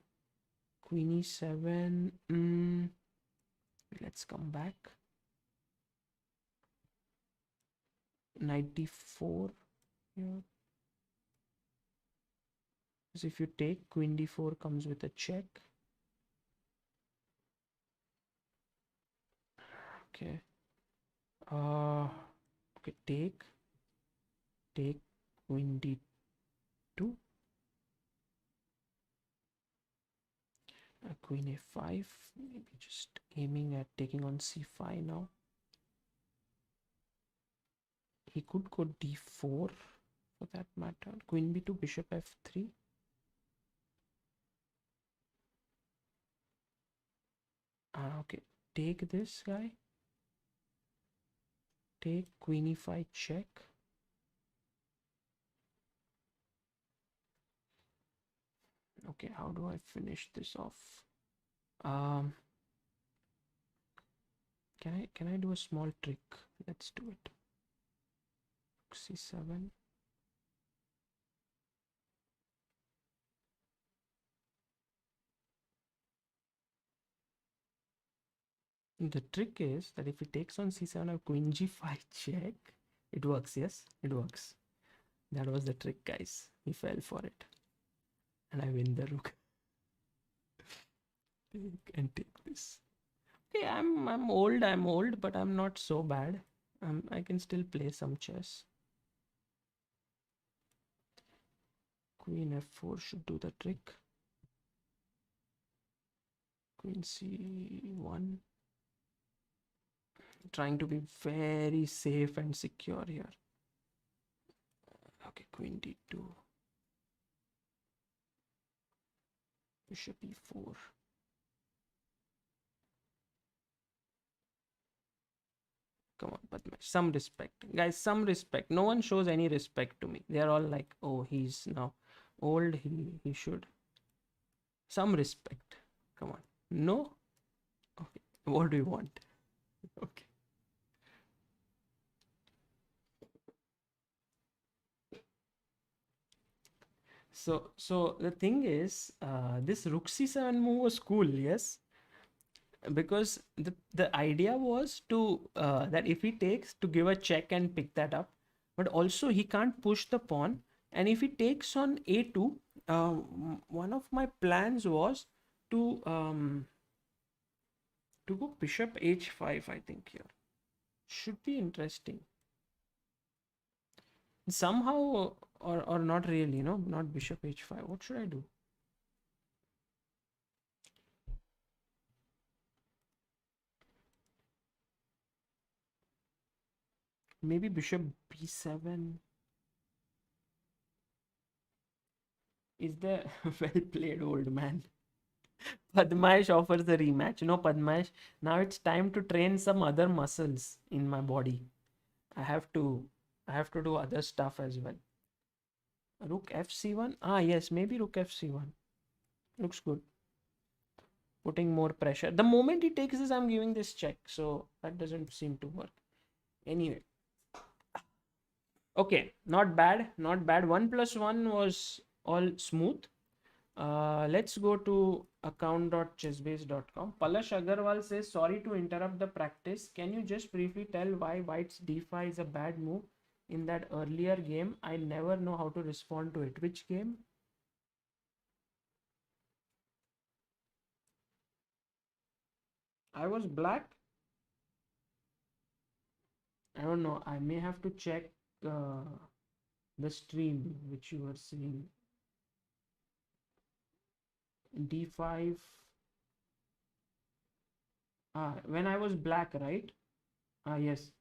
Queen e7. Let's come back. Knight d4 here. Because if you take queen d4 comes with a check. Okay. Okay, take queen d2. Queen a5. Maybe just aiming at taking on c5 now. He could go d4 for that matter. Queen b2, bishop f3. Okay, take this guy. Take queen e5 check. Okay, how do I finish this off? Can I do a small trick? Let's do it. C7. The trick is that if he takes on c7, I have queen g5 check. It works, yes? It works. That was the trick, guys. He fell for it. And I win the rook. Take and take this. Okay, I'm old, but I'm not so bad. I can still play some chess. Queen f4 should do the trick. Queen c1. Trying to be very safe and secure here. Okay, queen d2. Bishop e4. Come on, Padmash. Some respect. Guys, some respect. No one shows any respect to me. They are all like, oh, he's now old. He should. Some respect. Come on. No? Okay. What do you want? Okay. So the thing is, this rook c7 move was cool, yes? Because the idea was to that if he takes, to give a check and pick that up, but also he can't push the pawn. And if he takes on a2, one of my plans was to go bishop h5. I think here should be interesting somehow, or not really, no, not bishop h5. What should I do? Maybe bishop b7. Is there? Well played, old man. Padmash offers a rematch. No, Padmash, now it's time to train some other muscles in my body. I have to I have to do other stuff as well. Rook fc1. Ah, yes, maybe rook fc1. Looks good. Putting more pressure. The moment he takes this, I'm giving this check. So that doesn't seem to work. Anyway. Okay, not bad. Not bad. 1+1 was all smooth. Let's go to account.chessbase.com. Palash Agarwal says, sorry to interrupt the practice. Can you just briefly tell why White's d5 is a bad move in that earlier game? I never know how to respond to it. Which game? I was black? I don't know. I may have to check uh, the stream which you were seeing. D5. When I was black, right? Yes.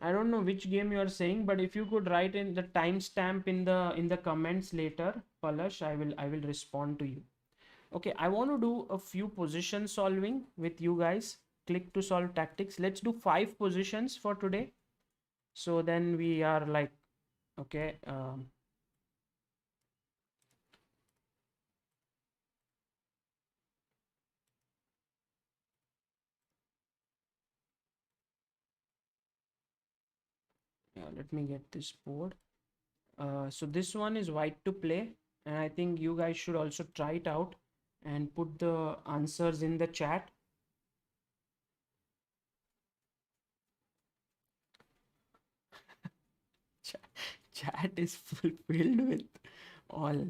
I don't know which game you are saying, but if you could write in the timestamp in the comments later, Palash, I will respond to you. Okay, I want to do a few position solving with you guys. Click to solve tactics. Let's do 5 positions for today. So then we are like, okay. Yeah, let me get this board. So this one is white to play, and I think you guys should also try it out and put the answers in the chat. Chat is filled with all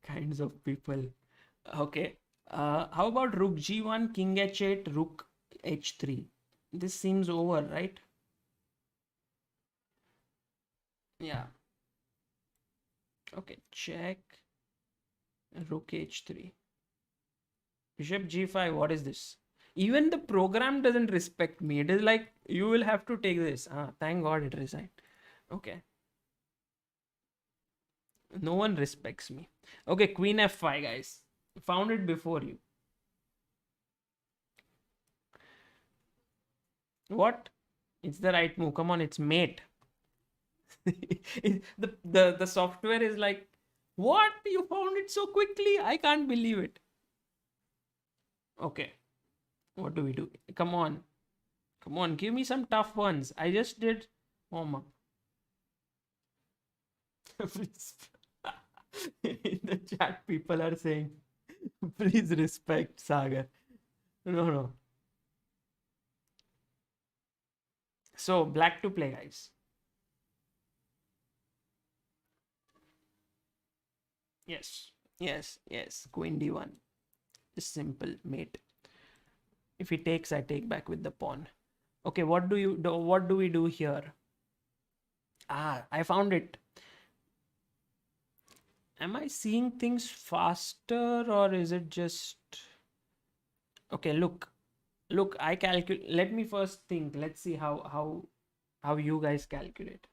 kinds of people. Okay. How about rook g1, king h8, rook h3? This seems over, right? Yeah. Okay, check. Rook h3. Bishop g5. What is this? Even the program doesn't respect me. It is like, you will have to take this. Thank God it resigned. Okay. No one respects me. Okay, queen f5, guys. Found it before you. What? It's the right move. Come on, it's mate. The software is like, what? You found it so quickly? I can't believe it. Okay. What do we do? Come on. Come on. Give me some tough ones. I just did warm up. In the chat, people are saying, please respect Sagar. No, no. So, black to play, guys. Yes, yes, yes. Queen d1. Just simple mate. If he takes, I take back with the pawn. Okay, what do you do? What do we do here? Ah, I found it. Am I seeing things faster or is it just okay? Look. I calculate. Let me first think. Let's see how you guys calculate.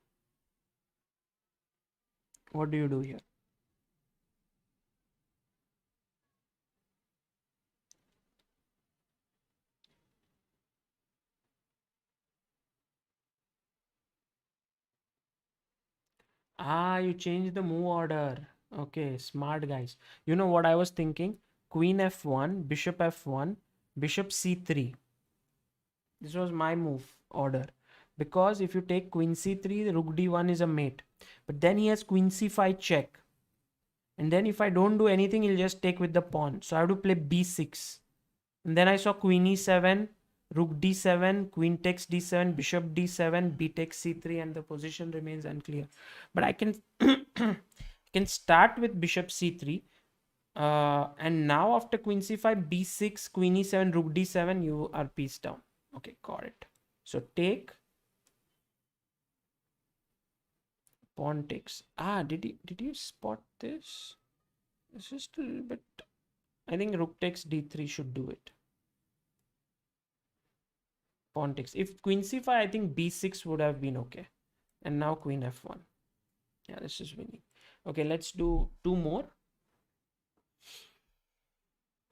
What do you do here? Ah, you change the move order. Okay, smart guys. You know what I was thinking? Queen f1, bishop f1, bishop c3. This was my move order. Because if you take queen c3, the rook d1 is a mate. But then he has queen c5 check. And then if I don't do anything, he'll just take with the pawn. So I have to play b6. And then I saw queen e7, rook d7, queen takes d7, bishop d7, b takes c3, and the position remains unclear. But I can can start with bishop c3. And now after queen c5, b6, queen e7, rook d7, you are piece down. Okay, got it. So take, pawn takes. Ah, did you spot this? It's just a little bit. I think rook takes d3 should do it. Pawn takes. If queen c5, I think b6 would have been okay. And now queen f1. Yeah, this is winning. Okay, let's do two more.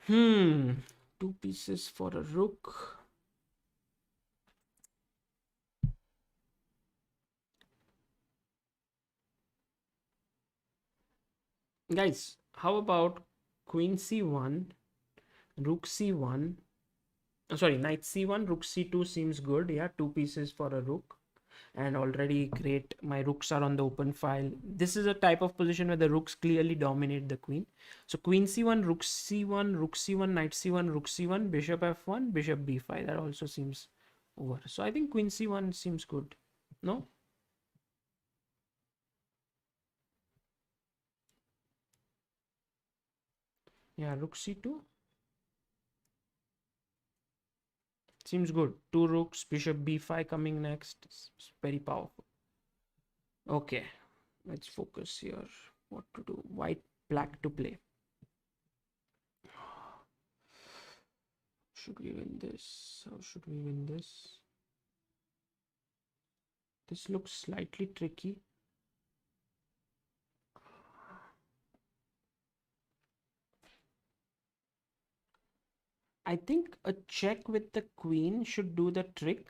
Two pieces for a rook. Guys, how about queen c1, rook c1? Sorry, knight c1, rook c2 seems good. Yeah, two pieces for a rook. And already great. My rooks are on the open file. This is a type of position where the rooks clearly dominate the queen. So queen c1, rook c1, rook c1, knight c1, rook c1, bishop f1, bishop b5. That also seems over. So I think queen c1 seems good. No? Yeah, rook c2 seems good. Two rooks, bishop b5 coming next. It's very powerful. Okay, let's focus here. What to do? White, black to play. Should we win this? How should we win this? This looks slightly tricky. I think a check with the queen should do the trick,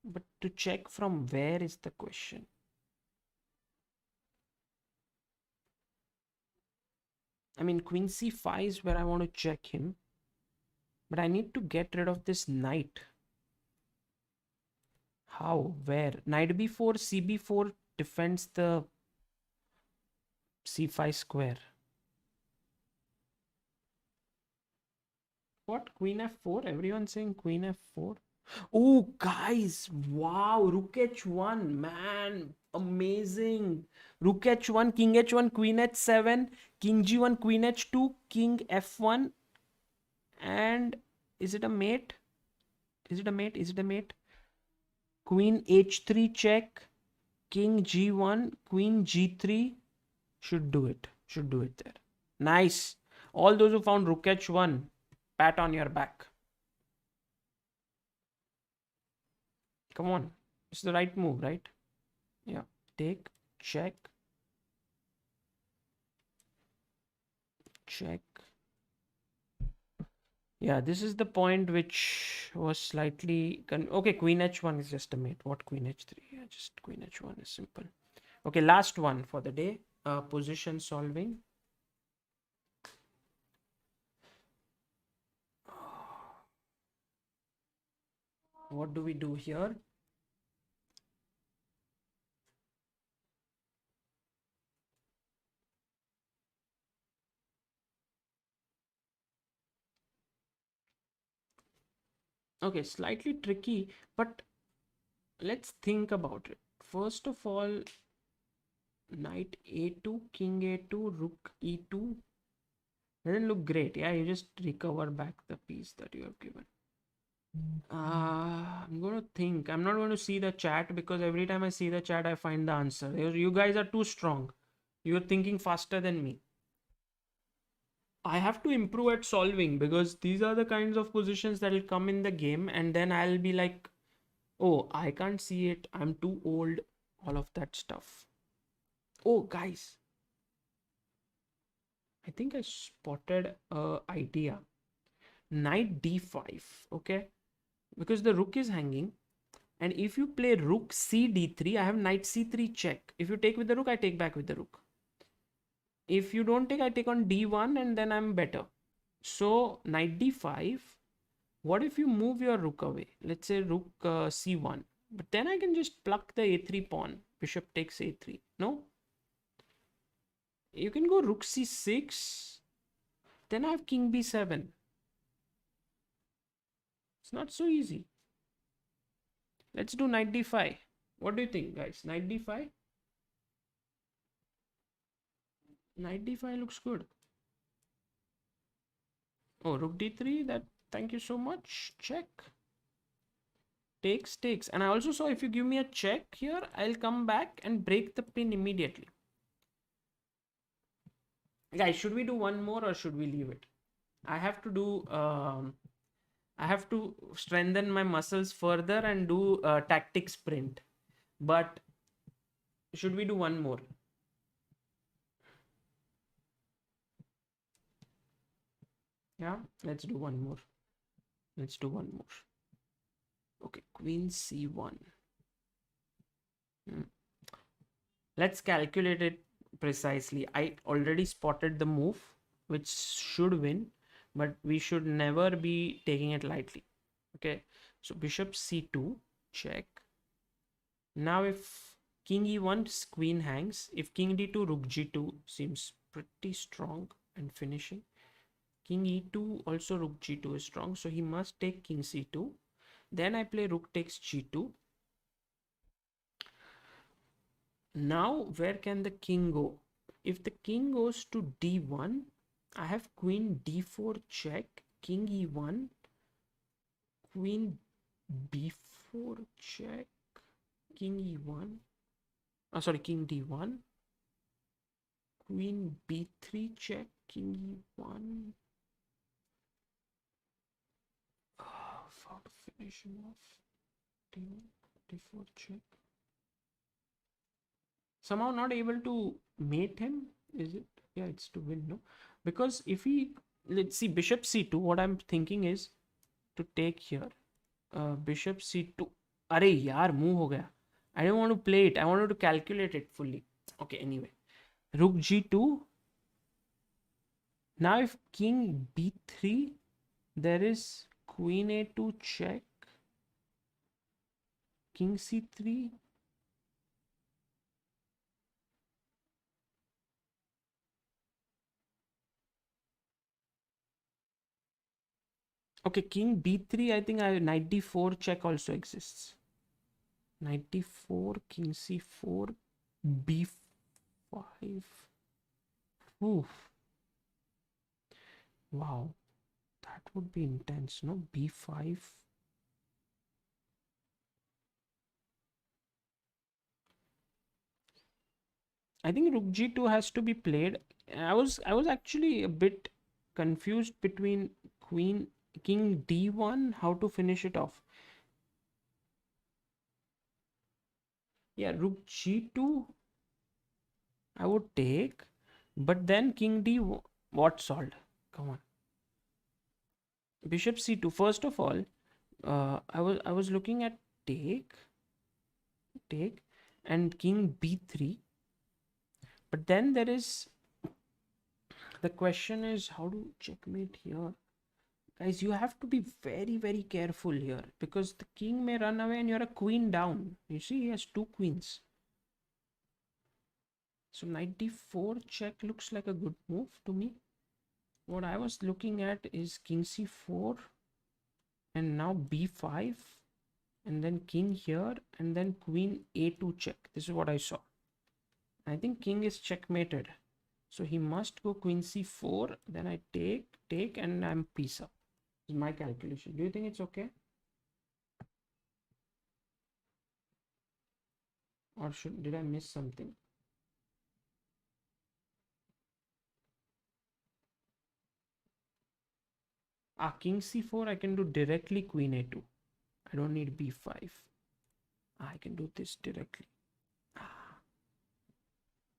but to check from where is the question. I mean, queen c5 is where I want to check him, but I need to get rid of this knight. How? Where? Knight b4, cb4 defends the c5 square. What? Queen f4? Everyone saying queen f4? Oh, guys, wow, rook h1, man, amazing. Rook h1, king h1, queen h7, king g1, queen h2, king f1, and is it a mate? Is it a mate? Is it a mate? Queen h3 check, king g1, queen g3 should do it. Should do it there. Nice. All those who found rook h1, pat on your back. Come on. It's the right move, right? Yeah. Take, check, check. Yeah, this is the point which was slightly okay. Queen h1 is just a mate. What queen h3? Yeah, just queen h1 is simple. Okay, last one for the day. Position solving. What do we do here? Okay, slightly tricky, but let's think about it. First of all, knight a2, king a2, rook e2 doesn't look great. Yeah, you just recover back the piece that you have given. I'm going to think. I'm not going to see the chat because every time I see the chat, I find the answer. You guys are too strong. You're thinking faster than me. I have to improve at solving because these are the kinds of positions that will come in the game, and then I'll be like, oh, I can't see it. I'm too old. All of that stuff. Oh, guys, I think I spotted a idea. Knight d5. Okay, because the rook is hanging. And if you play rook c d3, I have knight c3 check. If you take with the rook, I take back with the rook. If you don't take, I take on d1 and then I'm better. So knight d5. What if you move your rook away? Let's say rook c1. But then I can just pluck the a3 pawn. Bishop takes a3. No? You can go rook c6. Then I have king b7. It's not so easy. Let's do knight d5. What do you think, guys? Knight d5? Knight d5 looks good. Oh, rook d3. That. Thank you so much. Check. Takes. And I also saw if you give me a check here, I'll come back and break the pin immediately. Guys, should we do one more or should we leave it? I have to do. I have to strengthen my muscles further and do tactic sprint. But should we do one more? Yeah, let's do one more. Let's do one more. Okay, queen c1. Let's calculate it precisely. I already spotted the move, which should win, but we should never be taking it lightly. Okay, so bishop c2, check. Now if king e1, queen hangs. If king d2, rook g2 seems pretty strong and finishing. King e2, also rook g2 is strong, so he must take king c2. Then I play rook takes g2. Now where can the king go? If the king goes to d1, I have queen d4 check, king e1, queen b4 check, king e1. Sorry, king d1, queen b3 check, king e1. How to finish him off? d1, d4 check. Somehow not able to mate him. Is it? Yeah, it's to win, no? Because if he, let's see, bishop c2, what I'm thinking is to take here. Bishop c2. Arey yaar, move ho gaya. I don't want to play it. I wanted to calculate it fully. Okay, anyway. Rook g2. Now if king b3, there is queen a2 check. King c3. Okay, king b3, I think knight d4 check also exists. Knight d4, king c4, b5. Oof. Wow, that would be intense, no? b5. I think rook g2 has to be played. I was actually a bit confused between queen king d1, how to finish it off. Yeah, rook g2 I would take, but then king d, what solved? Come on. Bishop c2. First of all, I was looking at take, and king b3. But then there is the question is how to checkmate here. Guys, you have to be very, very careful here because the king may run away and you're a queen down. You see, he has two queens. So knight d4 check looks like a good move to me. What I was looking at is king c4. And now b5, and then king here, and then queen a2 check. This is what I saw. I think king is checkmated. So he must go queen c4, then I take, and I'm piece up. This is my calculation. Do you think it's okay? Or did I miss something? King c4 I can do directly queen a2. I don't need b5. I can do this directly.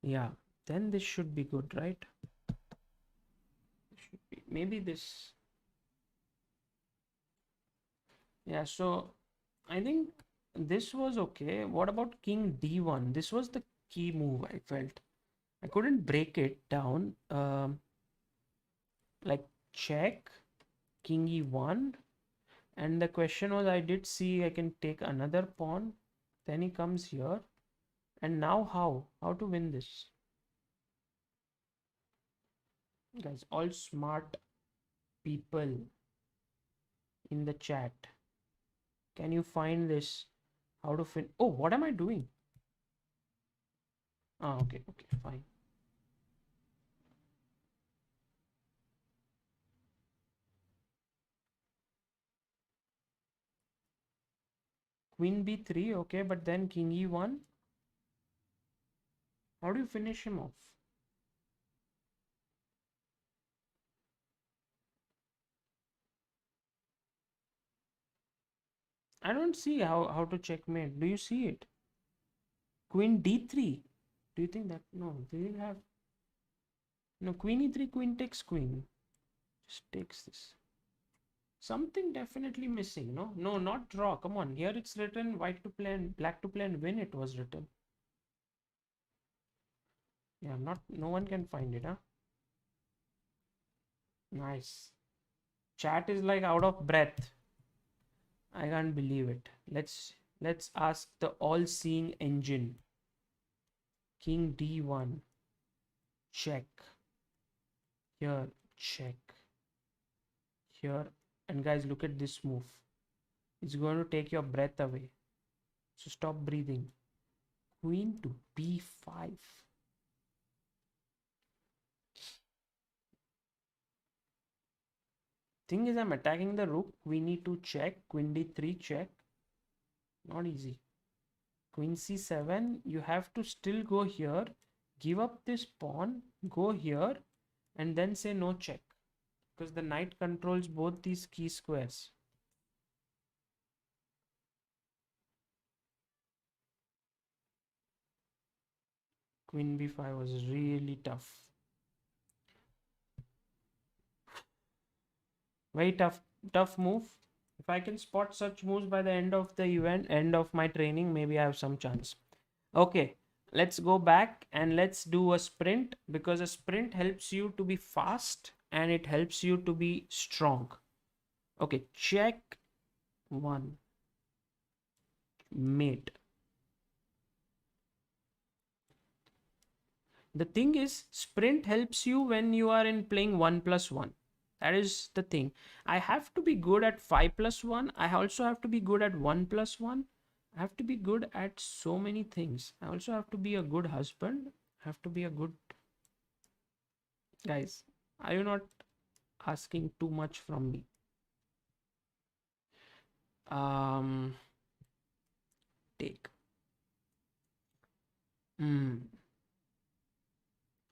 Yeah, then this should be good, right? Should be. Maybe this. Yeah, so I think this was okay. What about king d1? This was the key move, I felt. I couldn't break it down. Like check, king e1. And the question was, I did see I can take another pawn. Then he comes here. And now how? How to win this? Guys, all smart people in the chat. Can you find this? How to fin? Oh, what am I doing? Ah, okay, fine. Queen b3, okay, but then king e1. How do you finish him off? I don't see how to checkmate. Do you see it? Queen d3. Do you think that? No, they will have. No, queen e3, queen takes queen. Just takes this. Something definitely missing. No, no, not draw. Come on. Here it's written white to play and black to play and win. It was written. Yeah, not. No one can find it, huh? Nice. Chat is like out of breath. I can't believe it. Let's ask the all-seeing engine. King d1. Check. Here, check. Here. And guys, look at this move. It's going to take your breath away. So stop breathing. Queen to b5. Thing is, I'm attacking the rook. Queen e2 check. Queen d3 check. Not easy. Queen c7. You have to still go here. Give up this pawn. Go here. And then say no check. Because the knight controls both these key squares. Queen b5 was really tough. Very tough move. If I can spot such moves by the end of the event, end of my training, maybe I have some chance. Okay, let's go back and let's do a sprint, because a sprint helps you to be fast and it helps you to be strong. Okay, check one. Mate. The thing is, sprint helps you when you are in playing 1+1. That is the thing. I have to be good at 5+1. I also have to be good at 1+1. I have to be good at so many things. I also have to be a good husband. I have to be a good. Guys, are you not asking too much from me? Take.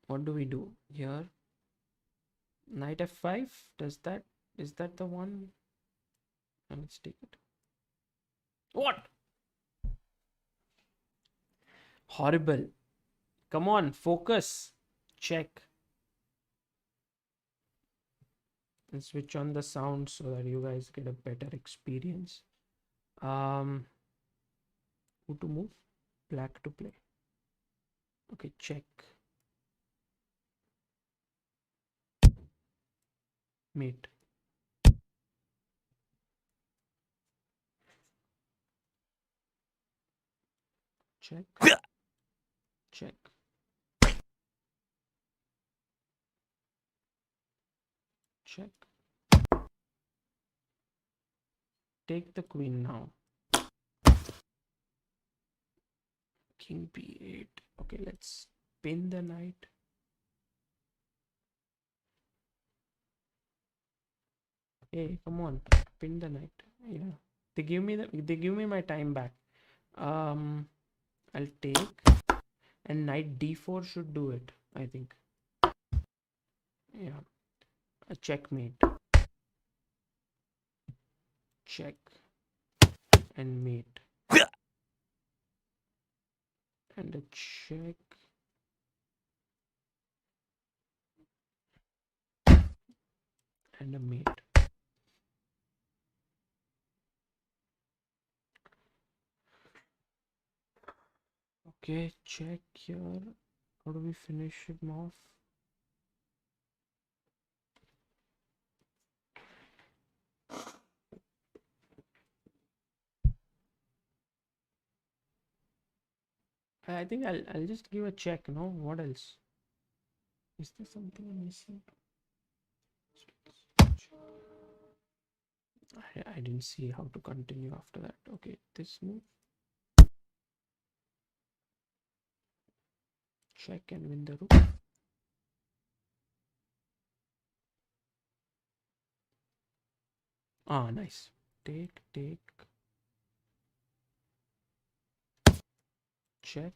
What do we do here? Knight f5. Is that the one? Let's take it. What? Horrible. Come on, focus. Check. And switch on the sound so that you guys get a better experience. Who to move? Black to play. Okay, check. Mate. Check. Check. Check. take the queen now. King b8. Okay, let's pin the knight. Hey, come on, pin the knight. Yeah, they give me my time back. I'll take, and knight d4 should do it, I think. Yeah, a checkmate. Check and mate. And a check. And a mate. Okay, check here. How do we finish him off? I think I'll just give a check, no? What else? Is there something I'm missing? I didn't see how to continue after that. Okay, this move. Check and win the rook. Ah, nice. Take. Check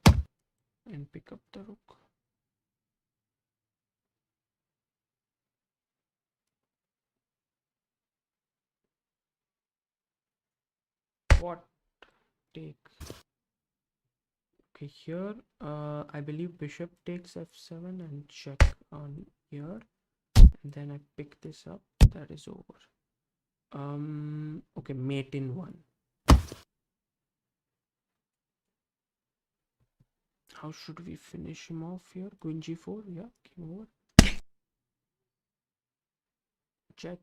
and pick up the rook. What? Take. Okay, here I believe bishop takes f7 and check on here, and then I pick this up. That is over. Okay, mate in one. How should we finish him off here? Queen g4. Yeah, game over. Check.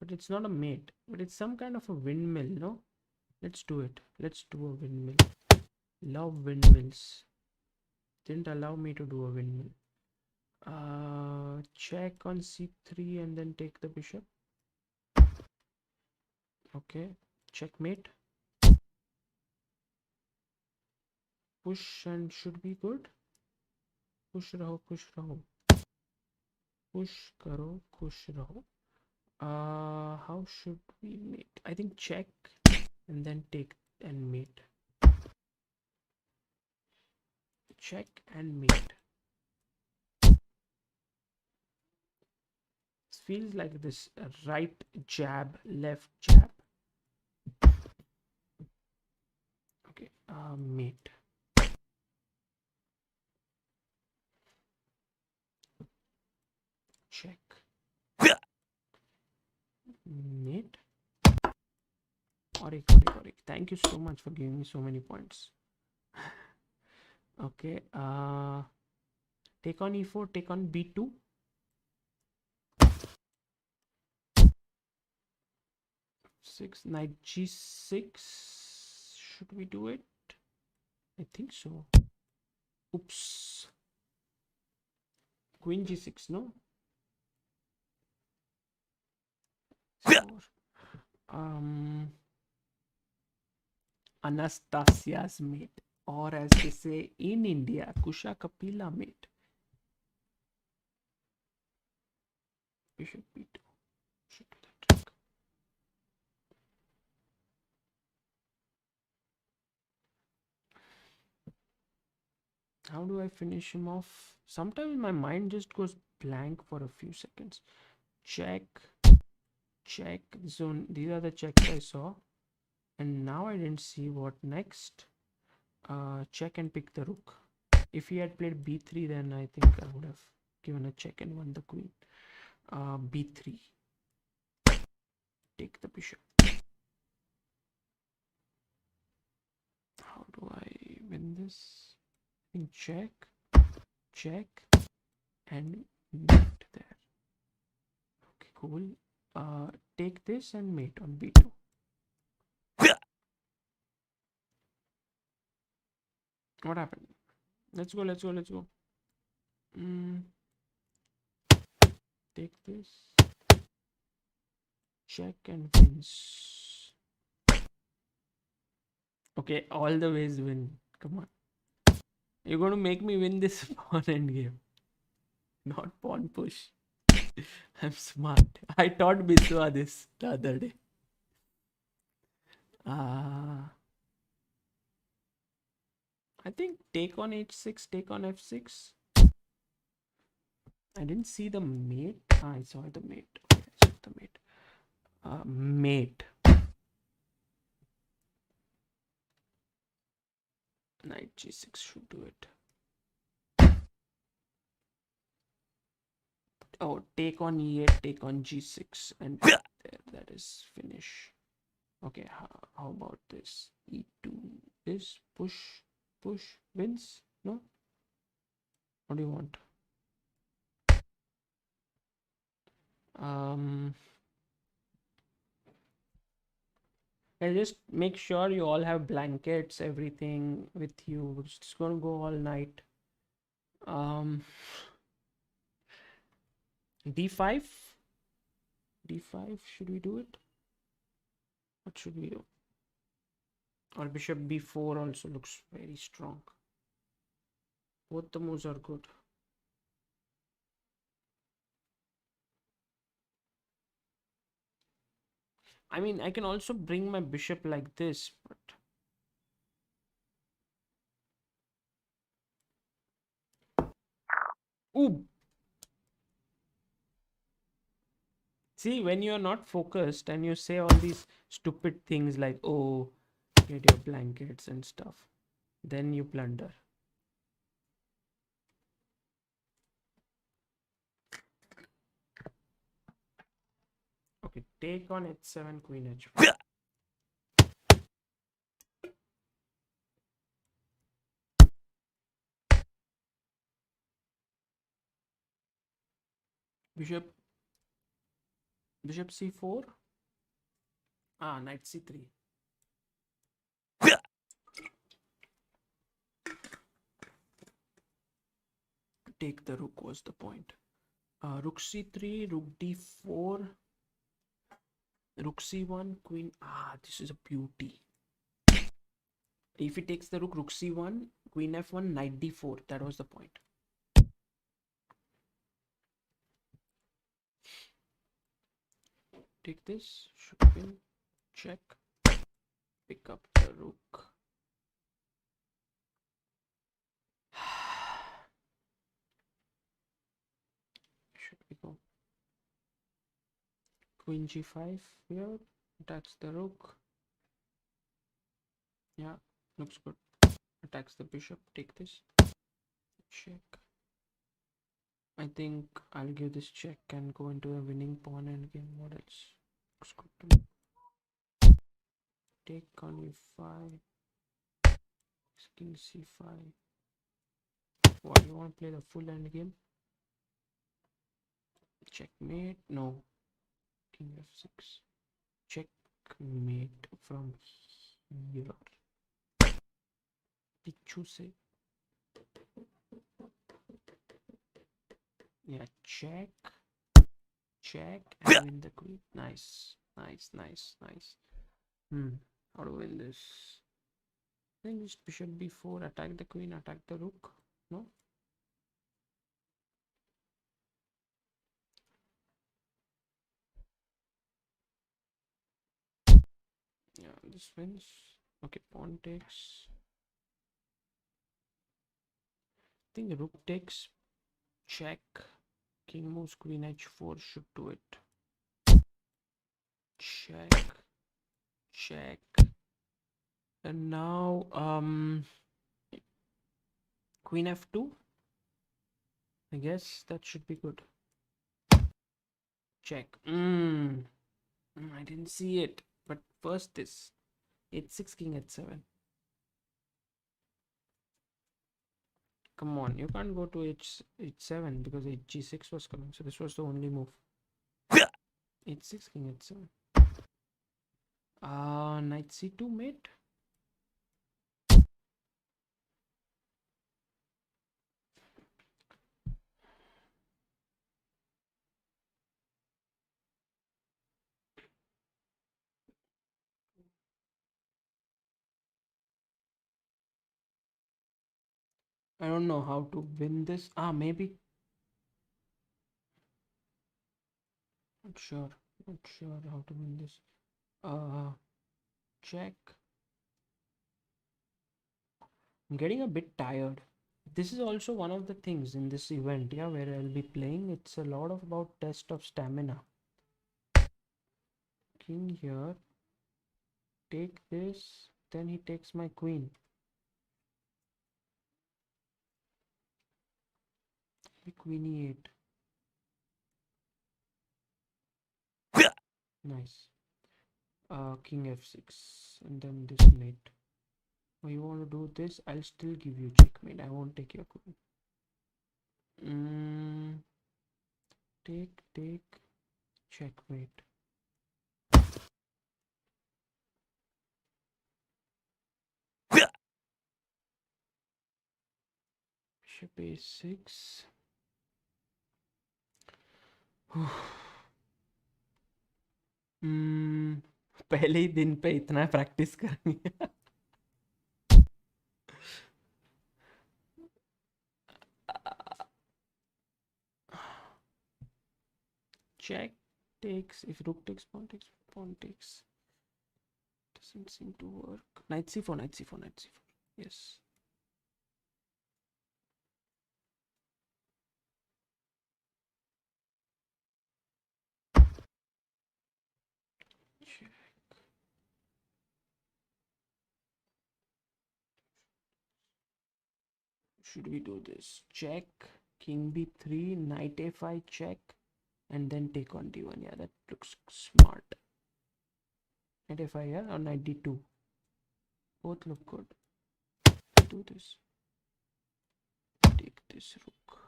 But it's not a mate, but it's some kind of a windmill, no? Let's do it. Let's do a windmill. Love windmills. Didn't allow me to do a windmill. Check on c3 and then take the bishop. Okay, checkmate. Push and should be good. Push raho. Push karo, push raho. How should we mate? I think check and then take and mate. Check and mate. It feels like this right jab, left jab. Okay, mate. Check. Mate. Orik. Thank you so much for giving me so many points. Okay, take on e4, take on b2. Knight g6. Should we do it? I think so. Oops. Queen g6, no? Anastasia's mate, or as they say in India, Kusha Kapila mate. Bishop b2. Should do that trick. How do I finish him off? Sometimes my mind just goes blank for a few seconds. Check. So these are the checks I saw, and now I didn't see what next. Check and pick the rook. If he had played b3, then I think I would have given a check and won the queen. B3. Take the bishop. How do I win this? I think check, and mate there. Okay, cool. Take this and mate on b2. What happened? Let's go. Take this. check and wins. Okay, all the ways win. Come on. You're going to make me win this pawn endgame. Not pawn push. I'm smart. I taught Biswa this the other day. I think take on h6, take on f6. I didn't see the mate. I saw the mate. Okay, I saw the mate. Mate. Knight g6 should do it. Oh, take on e8, take on g6, and there, that is finish. Okay, how about this? e2 is push, wins? No? What do you want? I'll just make sure you all have blankets, everything with you. We're just gonna go all night. D5? D5, should we do it? What should we do? Or bishop b4 also looks very strong. Both the moves are good. I mean, I can also bring my bishop like this, but ooh. See, when you're not focused and you say all these stupid things like, oh, get your blankets and stuff, then you blunder. Okay, take on h7, queen h4. Bishop c4. Knight c3. Take the rook was the point. Rook c3, rook d4, rook c1, queen. This is a beauty. If he takes the rook, rook c1, queen f1, knight d4. That was the point. Take this, should win, check, pick up the rook. Should we go? Queen g5 here, attacks the rook. Yeah, looks good. Attacks the bishop, take this, check. I think I'll give this check and go into a winning pawn endgame. What else? Looks good to me. Take on e5, king c5. What, you want to play the full endgame? Checkmate? No. King f6. Checkmate from here. Pichu se. Yeah, check, and win the queen. Nice. How to win this? I think just bishop b4, attack the queen, attack the rook. No? Yeah, this wins. Okay, pawn takes. I think rook takes, check, king moves, queen h4 should do it. Check. And now queen f2. I guess that should be good. Check. I didn't see it. But first this. h6, king h7. Come on, you can't go to h7 because g6 was coming. So this was the only move. h6, king h7. Knight c2 mate. I don't know how to win this. Maybe. Not sure. Not sure how to win this. Check. I'm getting a bit tired. This is also one of the things in this event, yeah, where I'll be playing. It's a lot of about test of stamina. King here. Take this. Then he takes my queen. Queen e8. Nice. King f6. And then this mate. Oh, you want to do this? I'll still give you checkmate. I won't take your queen. Take, checkmate. Bishop a6. पहले ही दिन पे इतना practice करेंगे. Check takes. If rook takes, pawn takes, pawn takes. Doesn't seem to work. Knight c4, knight c4, knight c4. Yes. Check. Should we do this? Check. King b3, knight a5, check. And then take on d1. Yeah, that looks smart. Knight a5, yeah? Or knight d2. Both look good. Do this. Take this rook.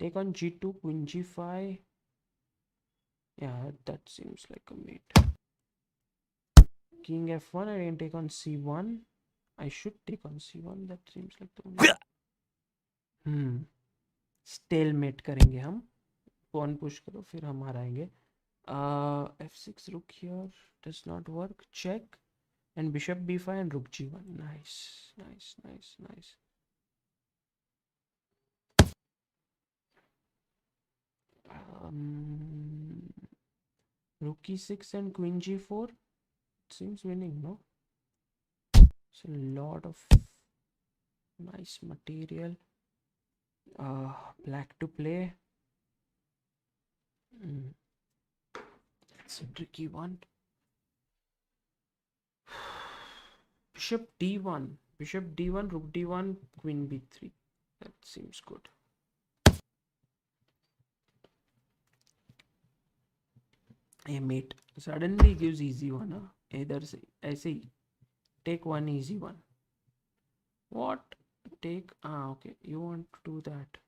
Take on g2, queen g5. Yeah, that seems like a mate. King f1, I can take on c1. I should take on c1. That seems like the only. Stalemate करेंगे हम. Pawn push करो, फिर हम हराएंगे. F6 rook here does not work. Check. And bishop b5 and rook g1. Nice, nice, nice, nice. Rook e6 and queen g4. Seems winning, no? It's a lot of nice material. Black to play. It's a tricky one. Bishop d1. Bishop d1, rook d1, queen b3. That seems good. Hey mate, suddenly gives easy one. Huh? Either say, I say, take one easy one. What? Take, okay, you want to do that.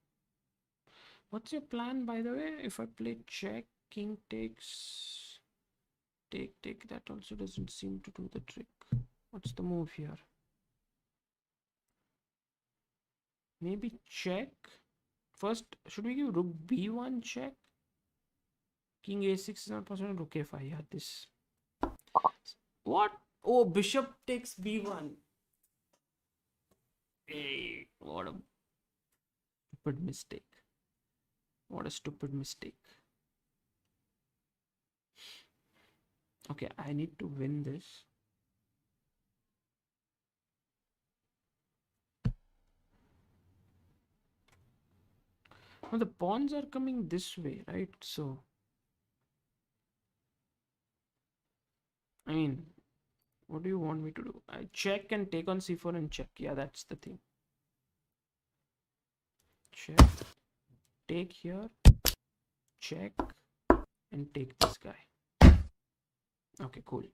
What's your plan, by the way? If I play check, king takes, take, that also doesn't seem to do the trick. What's the move here? Maybe check. First, should we give rook b1 check? King a6 is not possible. Rook a5. Yeah, this. What? Oh, bishop takes b1. Hey, what a stupid mistake. What a stupid mistake. Okay, I need to win this. Now the pawns are coming this way, right? So, I mean, what do you want me to do? I check and take on c4 and check. Yeah, that's the thing. Check. Take here. Check. And take this guy. Okay, cool.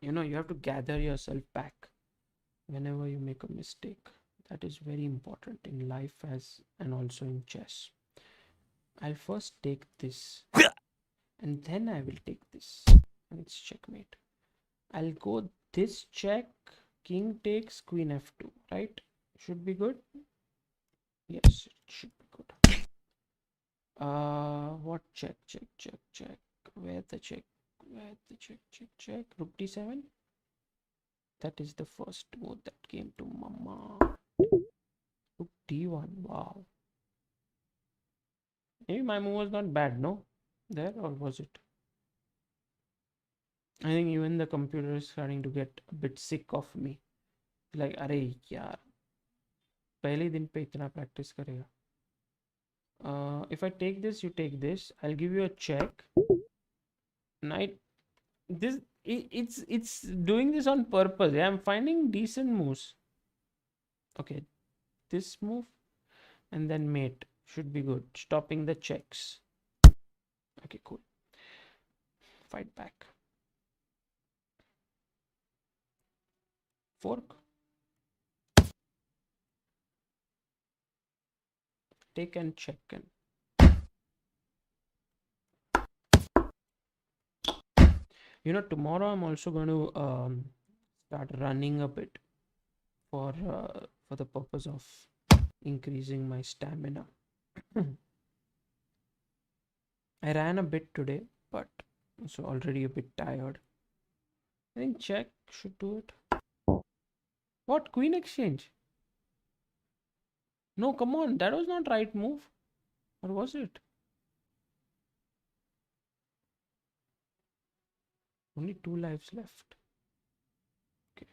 You have to gather yourself back whenever you make a mistake. That is very important in life as and also in chess. I'll first take this and then I will take this and it's checkmate. I'll go this check, king takes, queen f2, right? Should be good. Yes, it should be good. What check? Where the check? Rook d7. That is the first move that came to mama. Rook d1. Wow. Maybe my move was not bad, no? There, or was it? I think even the computer is starting to get a bit sick of me. Like, अरे यार, पहले दिन पे इतना practice करेगा. If I take this, you take this. I'll give you a check. Knight. It's doing this on purpose. Yeah, I'm finding decent moves. Okay, this move and then mate should be good. Stopping the checks. Okay, cool. Fight back. Fork. Take and check and tomorrow I'm also going to start running a bit for the purpose of increasing my stamina. I ran a bit today, but also already a bit tired. I think check should do it. What? Queen exchange? No, come on, that was not right move. Or was it? Only 2 lives left. Okay.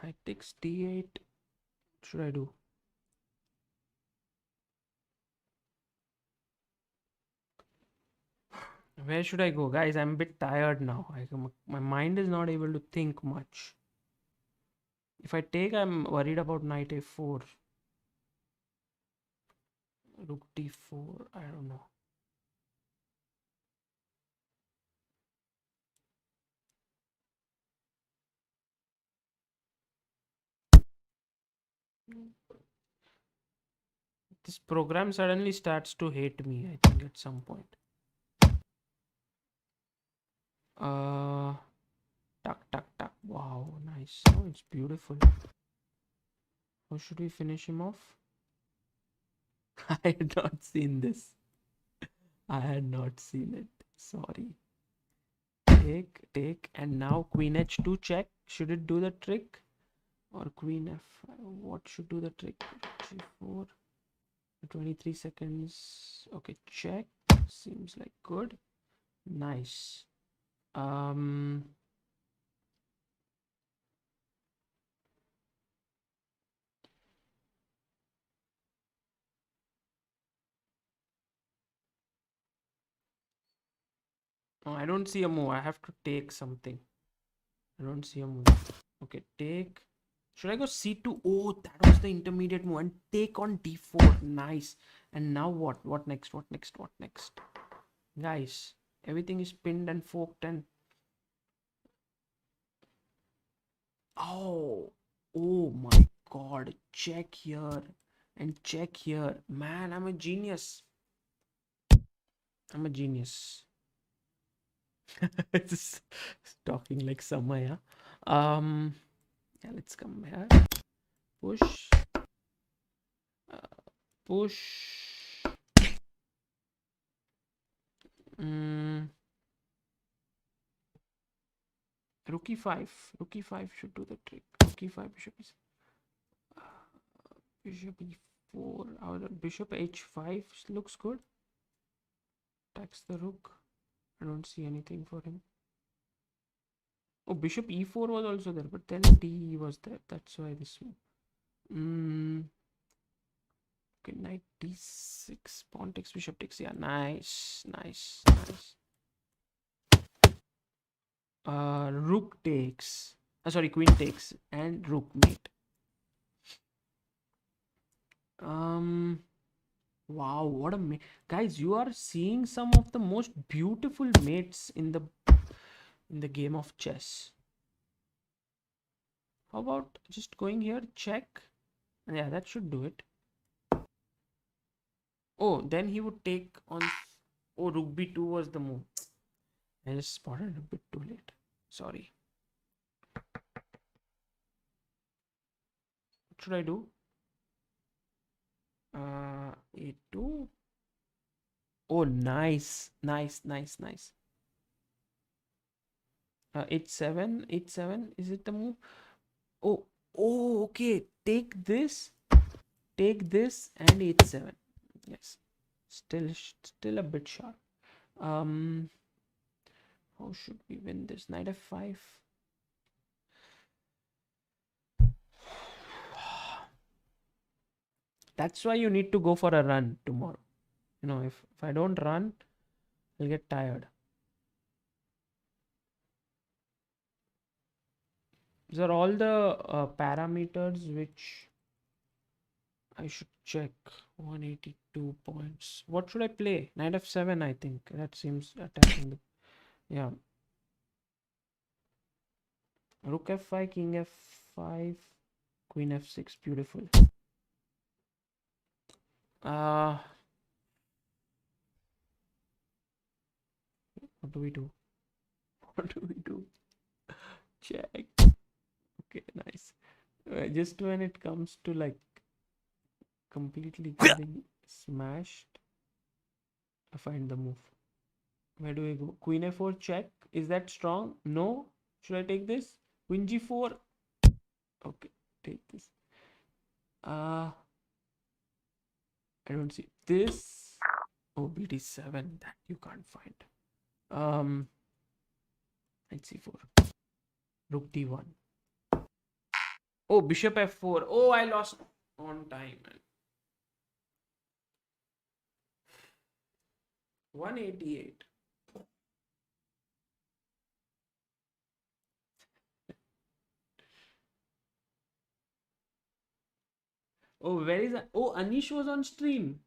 Knight takes d8. What should I do? Where should I go? Guys, I'm a bit tired now. My mind is not able to think much. If I take, I'm worried about knight a4. Rook d4. I don't know. This program suddenly starts to hate me, I think, at some point. Tuck, tuck, tuck. Wow, nice. Oh, it's beautiful. How should we finish him off? I had not seen this. I had not seen it. Sorry. Take, and now queen h2 check. Should it do the trick? Or queen f5? What should do the trick? g4. 23 seconds. Okay, check. Seems like good. Nice. Oh, I don't see a move. I have to take something. I don't see a move. Okay, take. Should I go c2? Oh, that was the intermediate move. And take on d4. Nice. And now what? What next? What next? What next? Guys, everything is pinned and forked and... Oh, oh my god. Check here. And check here. Man, I'm a genius. I'm a genius. It's talking like Samaya. Yeah, let's come here. Push. Push. Rook e5. Rook e5 should do the trick. Rook e5, bishop e4. Our bishop h5 looks good. Attacks the rook. I don't see anything for him. Oh, bishop e4 was also there, but then d was there. That's why this one. Okay, knight d6. Pawn takes, bishop takes. Yeah, nice, nice, nice. Rook takes. Sorry, queen takes and rook mate. Wow, what a mate. Guys, you are seeing some of the most beautiful mates in the game of chess. How about just going here, check? Yeah, that should do it. Oh, then he would take on... Oh, rook b2 was the move. I just spotted a bit too late. Sorry. What should I do? A2. Oh, nice, nice, nice, nice. H7, H7. Is it the move? Oh, oh, okay. Take this, and H7. Yes. Still a bit sharp. How should we win this? Knight F5. That's why you need to go for a run tomorrow. If I don't run, I'll get tired. These are all the parameters which I should check. 182 points. What should I play? Knight F7, I think. That seems attacking the... Yeah. Rook F5, King F5, Queen F6. Beautiful. Uh, what do we do? What do we do? Check. Okay, nice. Just when it comes to like completely getting smashed, I find the move. Where do we go? Queen F4 check. Is that strong? No. Should I take this? Queen G4. Okay, take this. I don't see this. Oh, BD7. That you can't find. Knight C4. Rook D1. Oh, Bishop F4. Oh, I lost on time. 188. Oh, where is that? Oh, Anish was on stream.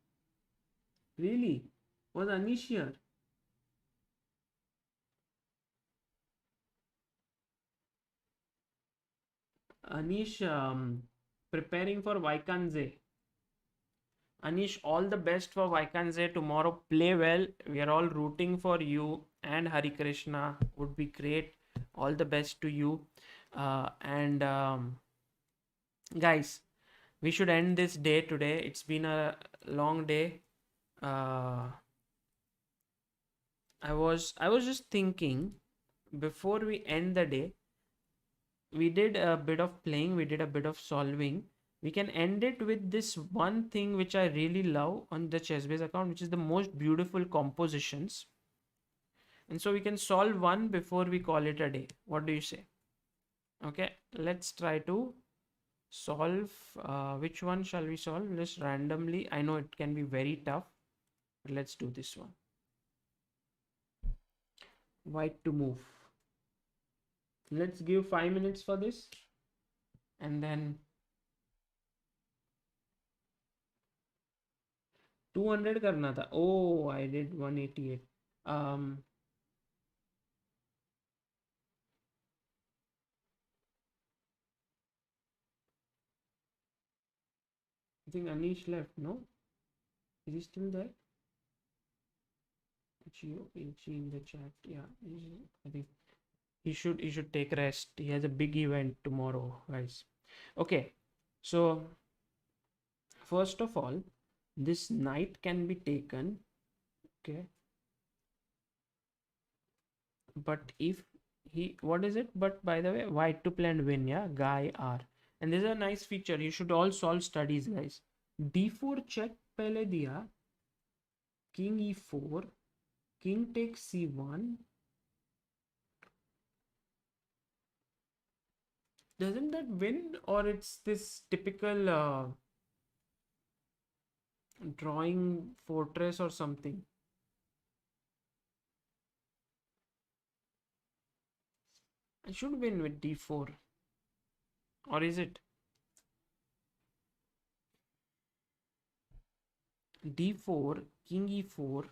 Really? Was Anish here? Anish preparing for Vaikanze. Anish, all the best for Vaikanze tomorrow. Play well. We are all rooting for you, and Hari Krishna would be great. All the best to you. And guys, we should end this day today. It's been a long day. I was just thinking before we end the day, we did a bit of playing, we did a bit of solving. We can end it with this one thing which I really love on the Chessbase account, which is the most beautiful compositions. And so we can solve one before we call it a day. What do you say? Okay, let's try to solve. Which one shall we solve? Just randomly. I know it can be very tough, but let's do this one. White to move. Let's give 5 minutes for this, and then 200 करना था. Oh, I did 188. I think Anish left. No, is he still there? H in the chat. Yeah, I think he should take rest. He has a big event tomorrow, guys. Okay, so first of all, this knight can be taken. Okay, but if what is it? But by the way, white to play and win. Yeah, guy R. And this is a nice feature. You should all solve studies, guys. D4 check पहले दिया. King E4. King takes C1. Doesn't that win, or it's this typical drawing fortress or something? I should win with D4, or is it D4, King E4,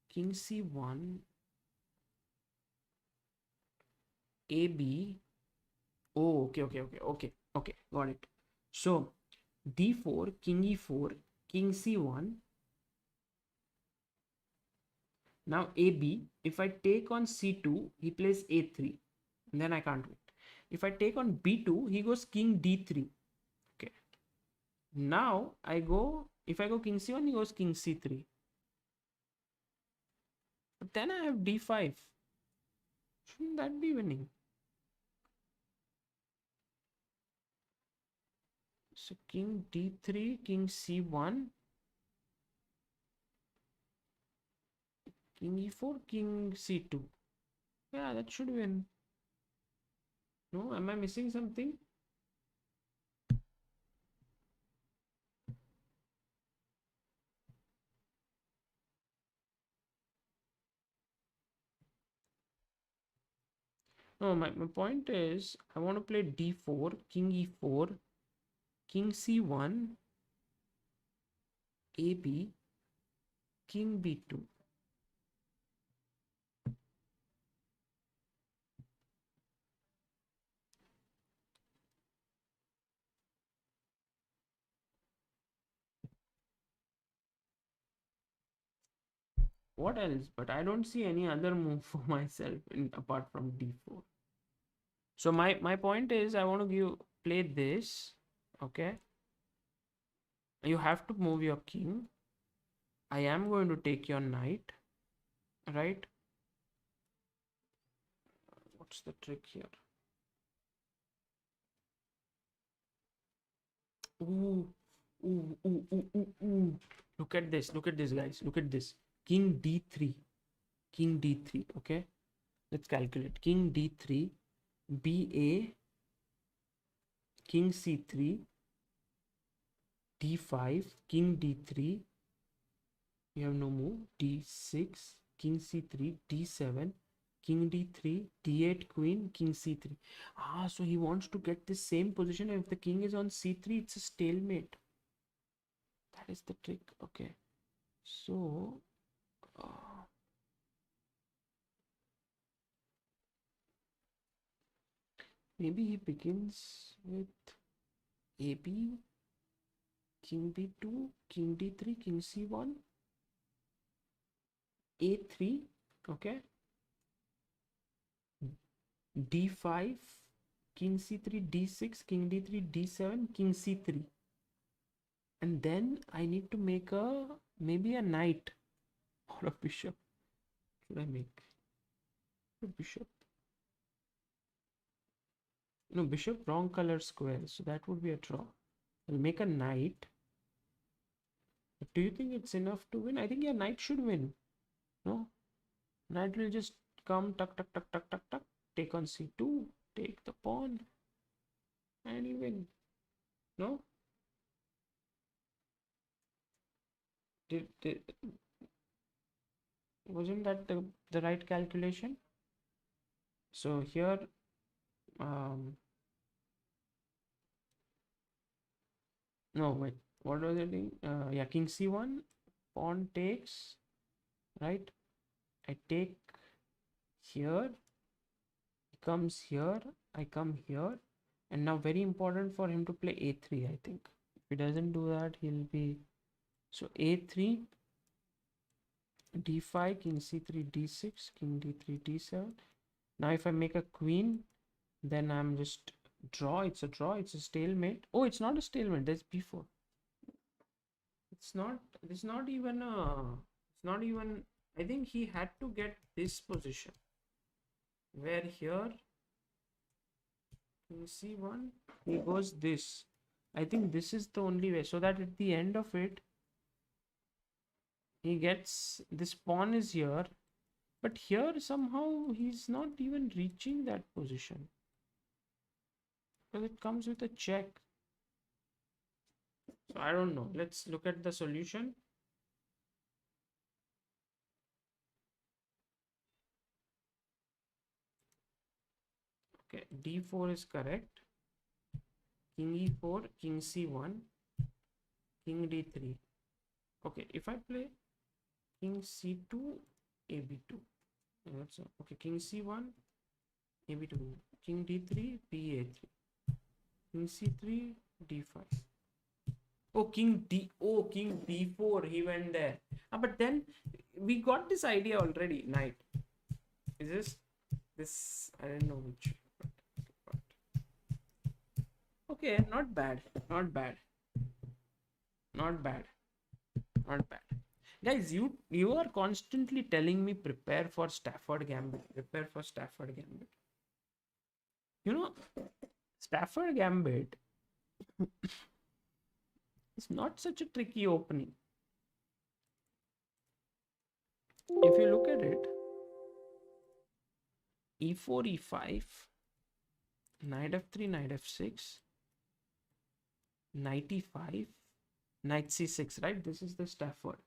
King C1, AB? Oh, okay, got it. So D4, King E4, King C1. Now AB, if I take on C2, he plays A3. And then I can't win. If I take on b2, he goes king d3. Okay. Now I go, if I go king c1, he goes king c3. But then I have d5. Shouldn't that be winning? So king d3, king c1, king e4, king c2. Yeah, that should win. No, am I missing something? No, my point is I want to play d4, king e4, king c1, ab, king b2. What else? But I don't see any other move for myself apart from d4. So my point is I want to play this. Okay. You have to move your king. I am going to take your knight. Right? What's the trick here? Ooh, ooh, ooh, ooh, ooh, ooh. Look at this. Look at this, guys. Look at this. King d3. King d3. Okay. Let's calculate. King d3, ba, king c3, d5, king d3. You have no move. d6, king c3, d7, king d3, d8, queen, king c3. So he wants to get this same position. If the king is on c3, it's a stalemate. That is the trick. Okay. So maybe he begins with AB, king b2, king d3, king c1, a3, okay, d5, king c3, d6, king d3, d7, king c3. And then I need to make maybe a knight or a bishop. Should I make a bishop? No, bishop, wrong color square. So that would be a draw. I'll make a knight. But do you think it's enough to win? I think your knight should win. No? Knight will just come, tuck, tuck, tuck, tuck, tuck, tuck. Take on c2. Take the pawn. And he'll win. No? Did wasn't that the right calculation? So here, no, wait, what was it doing? Yeah, king c1, pawn takes, right? I take here, he comes here, I come here, and now very important for him to play a3, I think. If he doesn't do that, he'll be, so a3, d5, king c3, d6, king d3, d7. Now if I make a queen, then I'm just draw. It's a draw. It's a stalemate. Oh, it's not a stalemate. There's b4. It's not. It's not even a. It's not even. I think he had to get this position. Where here, king c1, he goes this. I think this is the only way. So that at the end of it, he gets this pawn is here, but here somehow he's not even reaching that position because it comes with a check. So I don't know. Let's look at the solution. Okay, d4 is correct. King e4, king c1, king d3. Okay, if I play king c2, ab2. That's okay. King c1, ab2. King d3, ba3. King c3, d5. Oh, king d4. He went there. But then we got this idea already. Knight. Is this? This I don't know which. Okay, not bad, not bad, not bad, not bad. Guys, you are constantly telling me prepare for Stafford Gambit, prepare for Stafford Gambit. You know, Stafford Gambit is not such a tricky opening. If you look at it, e4, e5, knight f3, knight f6, knight e5, knight c6, right? This is the Stafford.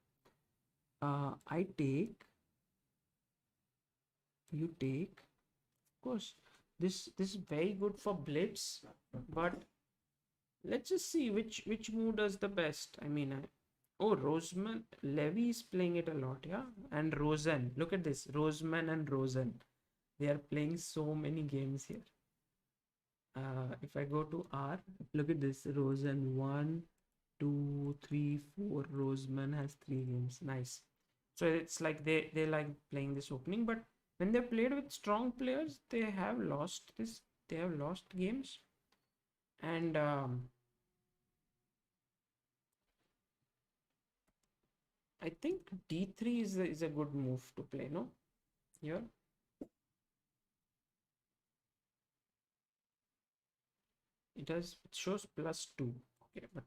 I take, you take. Of course, this is very good for blitz, but let's just see which move does the best. I mean, oh, Roseman Levy is playing it a lot, yeah, and Rosen. Look at this, Roseman and Rosen. They are playing so many games here. If I go to R, look at this, Rosen 1, 2, 3, 4. Roseman has 3 games. Nice. So it's like they like playing this opening, but when they played with strong players, they have lost this. They have lost games, and I think d3 is a good move to play. No, here it shows +2. Okay, but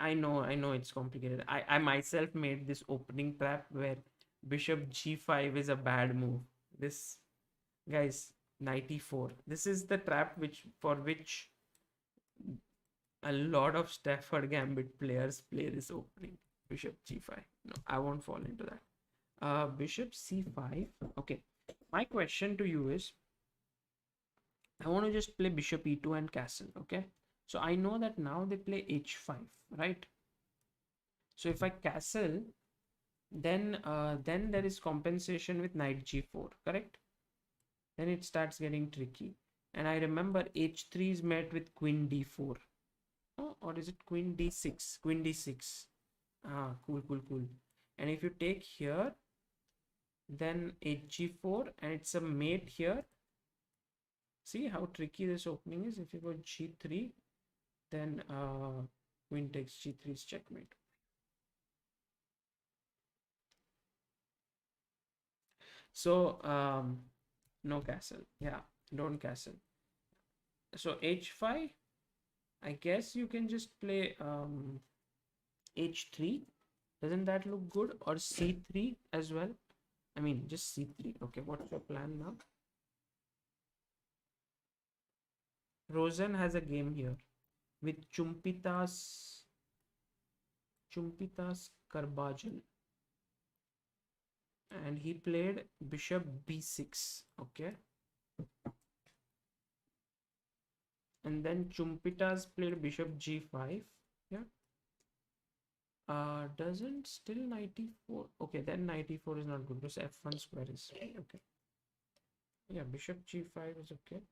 I know it's complicated. I myself made this opening trap where bishop g5 is a bad move. This, guys, 94. This is the trap which a lot of Stafford Gambit players play this opening. Bishop g5. No, I won't fall into that. Bishop c5. Okay. My question to you is, I want to just play bishop e2 and castle. Okay. So I know that now they play h5, right? So if I castle, then there is compensation with knight g4, correct? Then it starts getting tricky. And I remember h3 is met with queen d4. Oh, or is it queen d6? Queen d6. Ah, cool, cool, cool. And if you take here, then hg4, and it's a mate here. See how tricky this opening is. If you go g3, then queen takes g3 is checkmate. So no castle. Yeah, don't castle. So h5, I guess you can just play h3. Doesn't that look good? Or c3 as well? I mean, just c3. Okay, what's your plan now? Rosen has a game here with Chumpitas Karbajal, and he played bishop b6. Okay, and then Chumpitas played bishop g5. Yeah. Doesn't still 94. Okay, then 94 is not good because f1 square is okay. Yeah, bishop g5 is okay.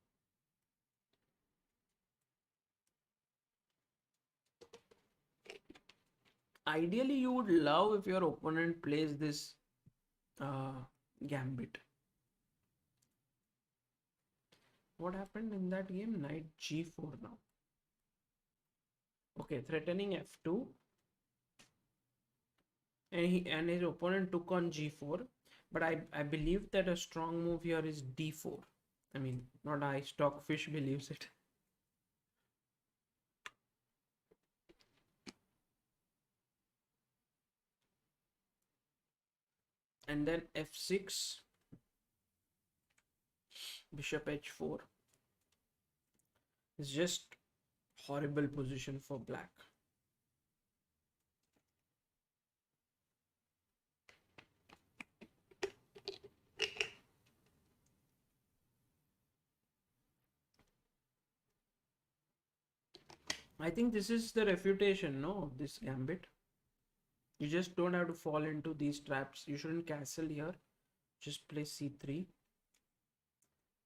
Ideally, you would love if your opponent plays this gambit. What happened in that game? Knight g4 now. Okay, threatening f2, and his opponent took on g4. But I believe that a strong move here is d4. I mean, not I, Stockfish believes it. And then f6, bishop h4 is just horrible position for black. I think this is the refutation, no, of this gambit. You just don't have to fall into these traps. You shouldn't castle here. Just play c3.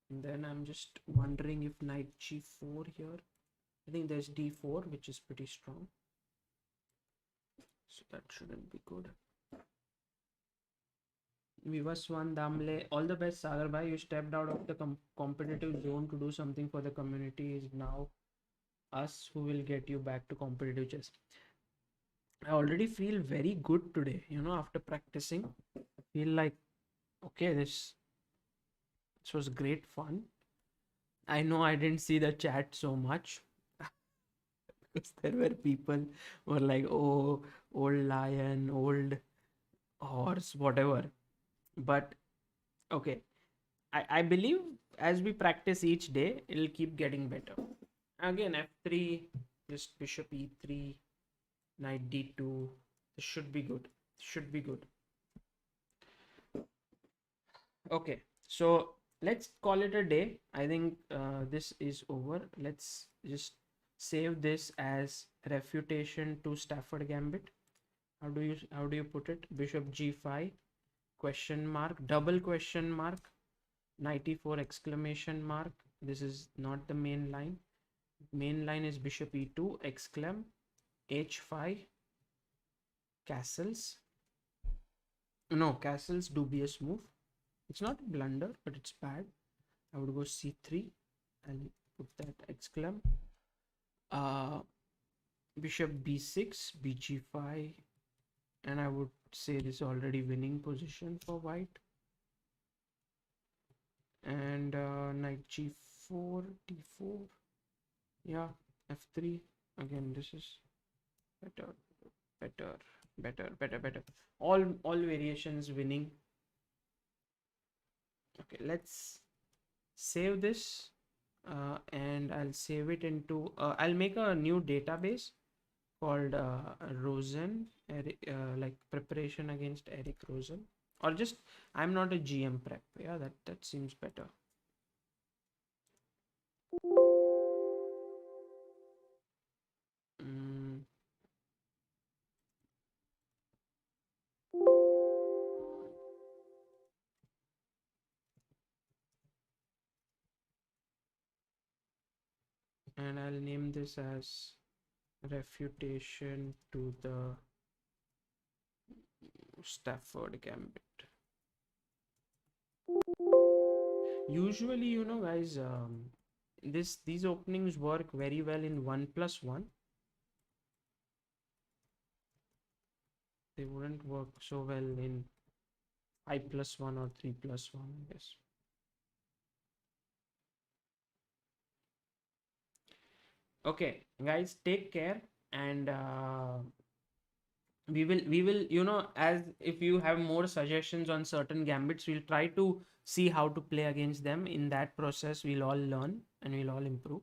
And then I'm just wondering if knight g4 here. I think there's d4, which is pretty strong. So that shouldn't be good. Vivaswan Damle, all the best, Sagar bhai. You stepped out of the competitive zone to do something for the community. Is now us who will get you back to competitive chess. I already feel very good today, after practicing. I feel like, okay, this was great fun. I know I didn't see the chat so much because there were people who were like, oh, old lion, old horse, whatever. But okay, I believe as we practice each day, it'll keep getting better. Again, f3, just bishop e3, knight d2. This should be good. Should be good. Okay, so let's call it a day. I think this is over. Let's just save this as refutation to Stafford Gambit. How do you put it? Bishop g5 question mark, double question mark, knight e4 exclamation mark. This is not the main line. Main line is bishop e2 exclam, h5 castles. No, castles dubious move. It's not a blunder, but it's bad. I would go c3. I'll put that exclam. Uh, Bishop b6, bg5, and I would say this is already winning position for white. And knight g4, d4. Yeah, f3. Again, this is better, better, better. All variations winning. Okay, let's save this and I'll save it into I'll make a new database called Rosen Eric, like preparation against Eric Rosen, or just I'm not a GM prep. Yeah, that seems better. Mm, and I'll name this as refutation to the Stafford Gambit. Usually, guys, these openings work very well in 1+1. They wouldn't work so well in 5+1 or 3+1, I guess. Okay, guys, take care, and we will as if you have more suggestions on certain gambits, we'll try to see how to play against them. In that process, we'll all learn and we'll all improve.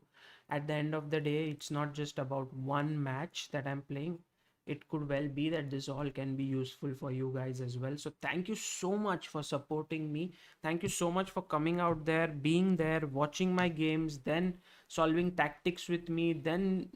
At the end of the day, it's not just about one match that I'm playing. It could well be that this all can be useful for you guys as well. So thank you so much for supporting me. Thank you so much for coming out there, being there, watching my games, then solving tactics with me, then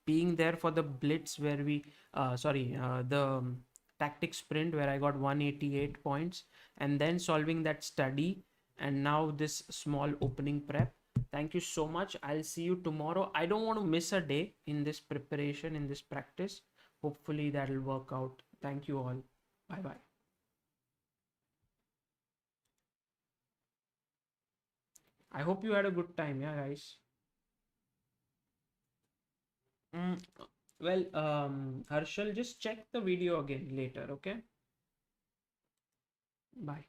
being there for the blitz where we the tactic sprint where I got 188 points, and then solving that study, and now this small opening prep. Thank you so much. I'll see you tomorrow. I don't want to miss a day in this preparation, in this practice. Hopefully that'll work out. Thank you all. Bye bye. I hope you had a good time. Yeah, guys. Mm, well, Harshal, just check the video again later, okay? Bye.